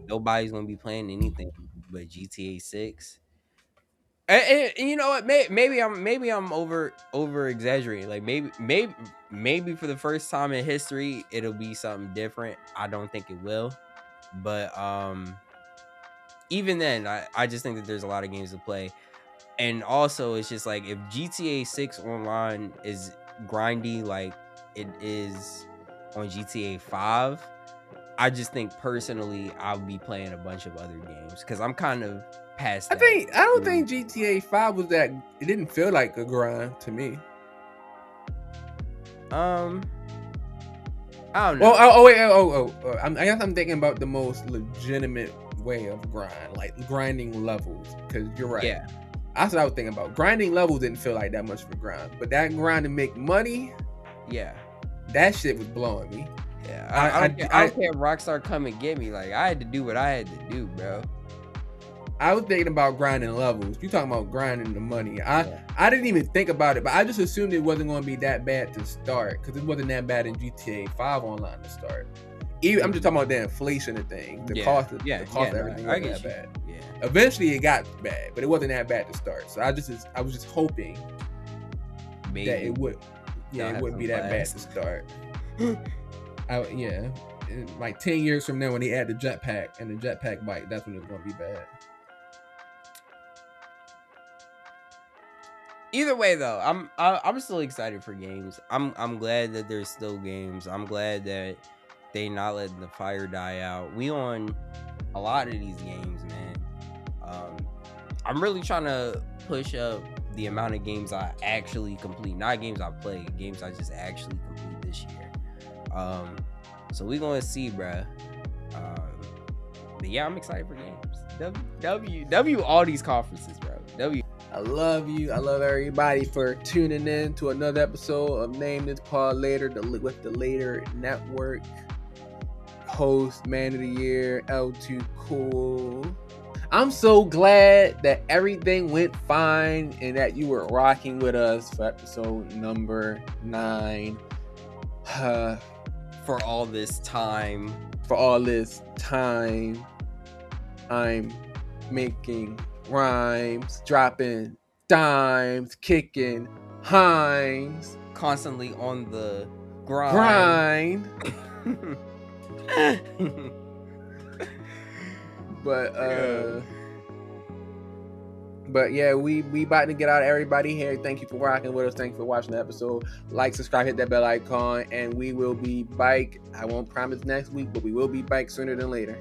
Nobody's going to be playing anything but GTA 6. And you know what? Maybe I'm over exaggerating. Like maybe for the first time in history, it'll be something different. I don't think it will, but even then, I just think that there's a lot of games to play, and also it's just like if GTA 6 online is grindy like it is on GTA 5, I just think personally I'll be playing a bunch of other games because I'm kind of past that. I don't think GTA 5 was that. It didn't feel like a grind to me. I don't know. I guess I'm thinking about the most legitimate way of grind, like grinding levels. Because you're right. Yeah, that's what I was thinking about. Grinding levels didn't feel like that much of a grind, but that grind to make money, yeah, that shit was blowing me. Yeah, I don't care if Rockstar come and get me. Like I had to do what I had to do, bro. I was thinking about grinding levels. You talking about grinding the money. I didn't even think about it, but I just assumed it wasn't going to be that bad to start because it wasn't that bad in GTA 5 online to start. I'm just talking about the inflation of things, the cost of everything wasn't that bad. Yeah. Eventually it got bad, but it wasn't that bad to start. So I was just hoping that it would. Yeah, it wouldn't be that bad to start. Like 10 years from now when they add the jetpack and the jetpack bike, that's when it's going to be bad. Either way, though, I'm still excited for games. I'm glad that there's still games. I'm glad that they not letting the fire die out. We on a lot of these games, man. I'm really trying to push up the amount of games I actually complete. Not games I play, games I just actually complete this year. So we gonna see, bruh. But yeah, I'm excited for games. W all these conferences, bro. W. I love you. I love everybody for tuning in to another episode of Name This Pod Later with the Later Network. Host, Man of the Year, L2 Cool. I'm so glad that everything went fine and that you were rocking with us for episode number 9. For all this time, I'm making rhymes, dropping dimes, kicking Himes, constantly on the grind. But yeah, we about to get out of everybody here. Thank you for rocking with us. Thank you for watching the episode. Like, subscribe, hit that bell icon, and we will be back. I won't promise next week, but we will be back sooner than later.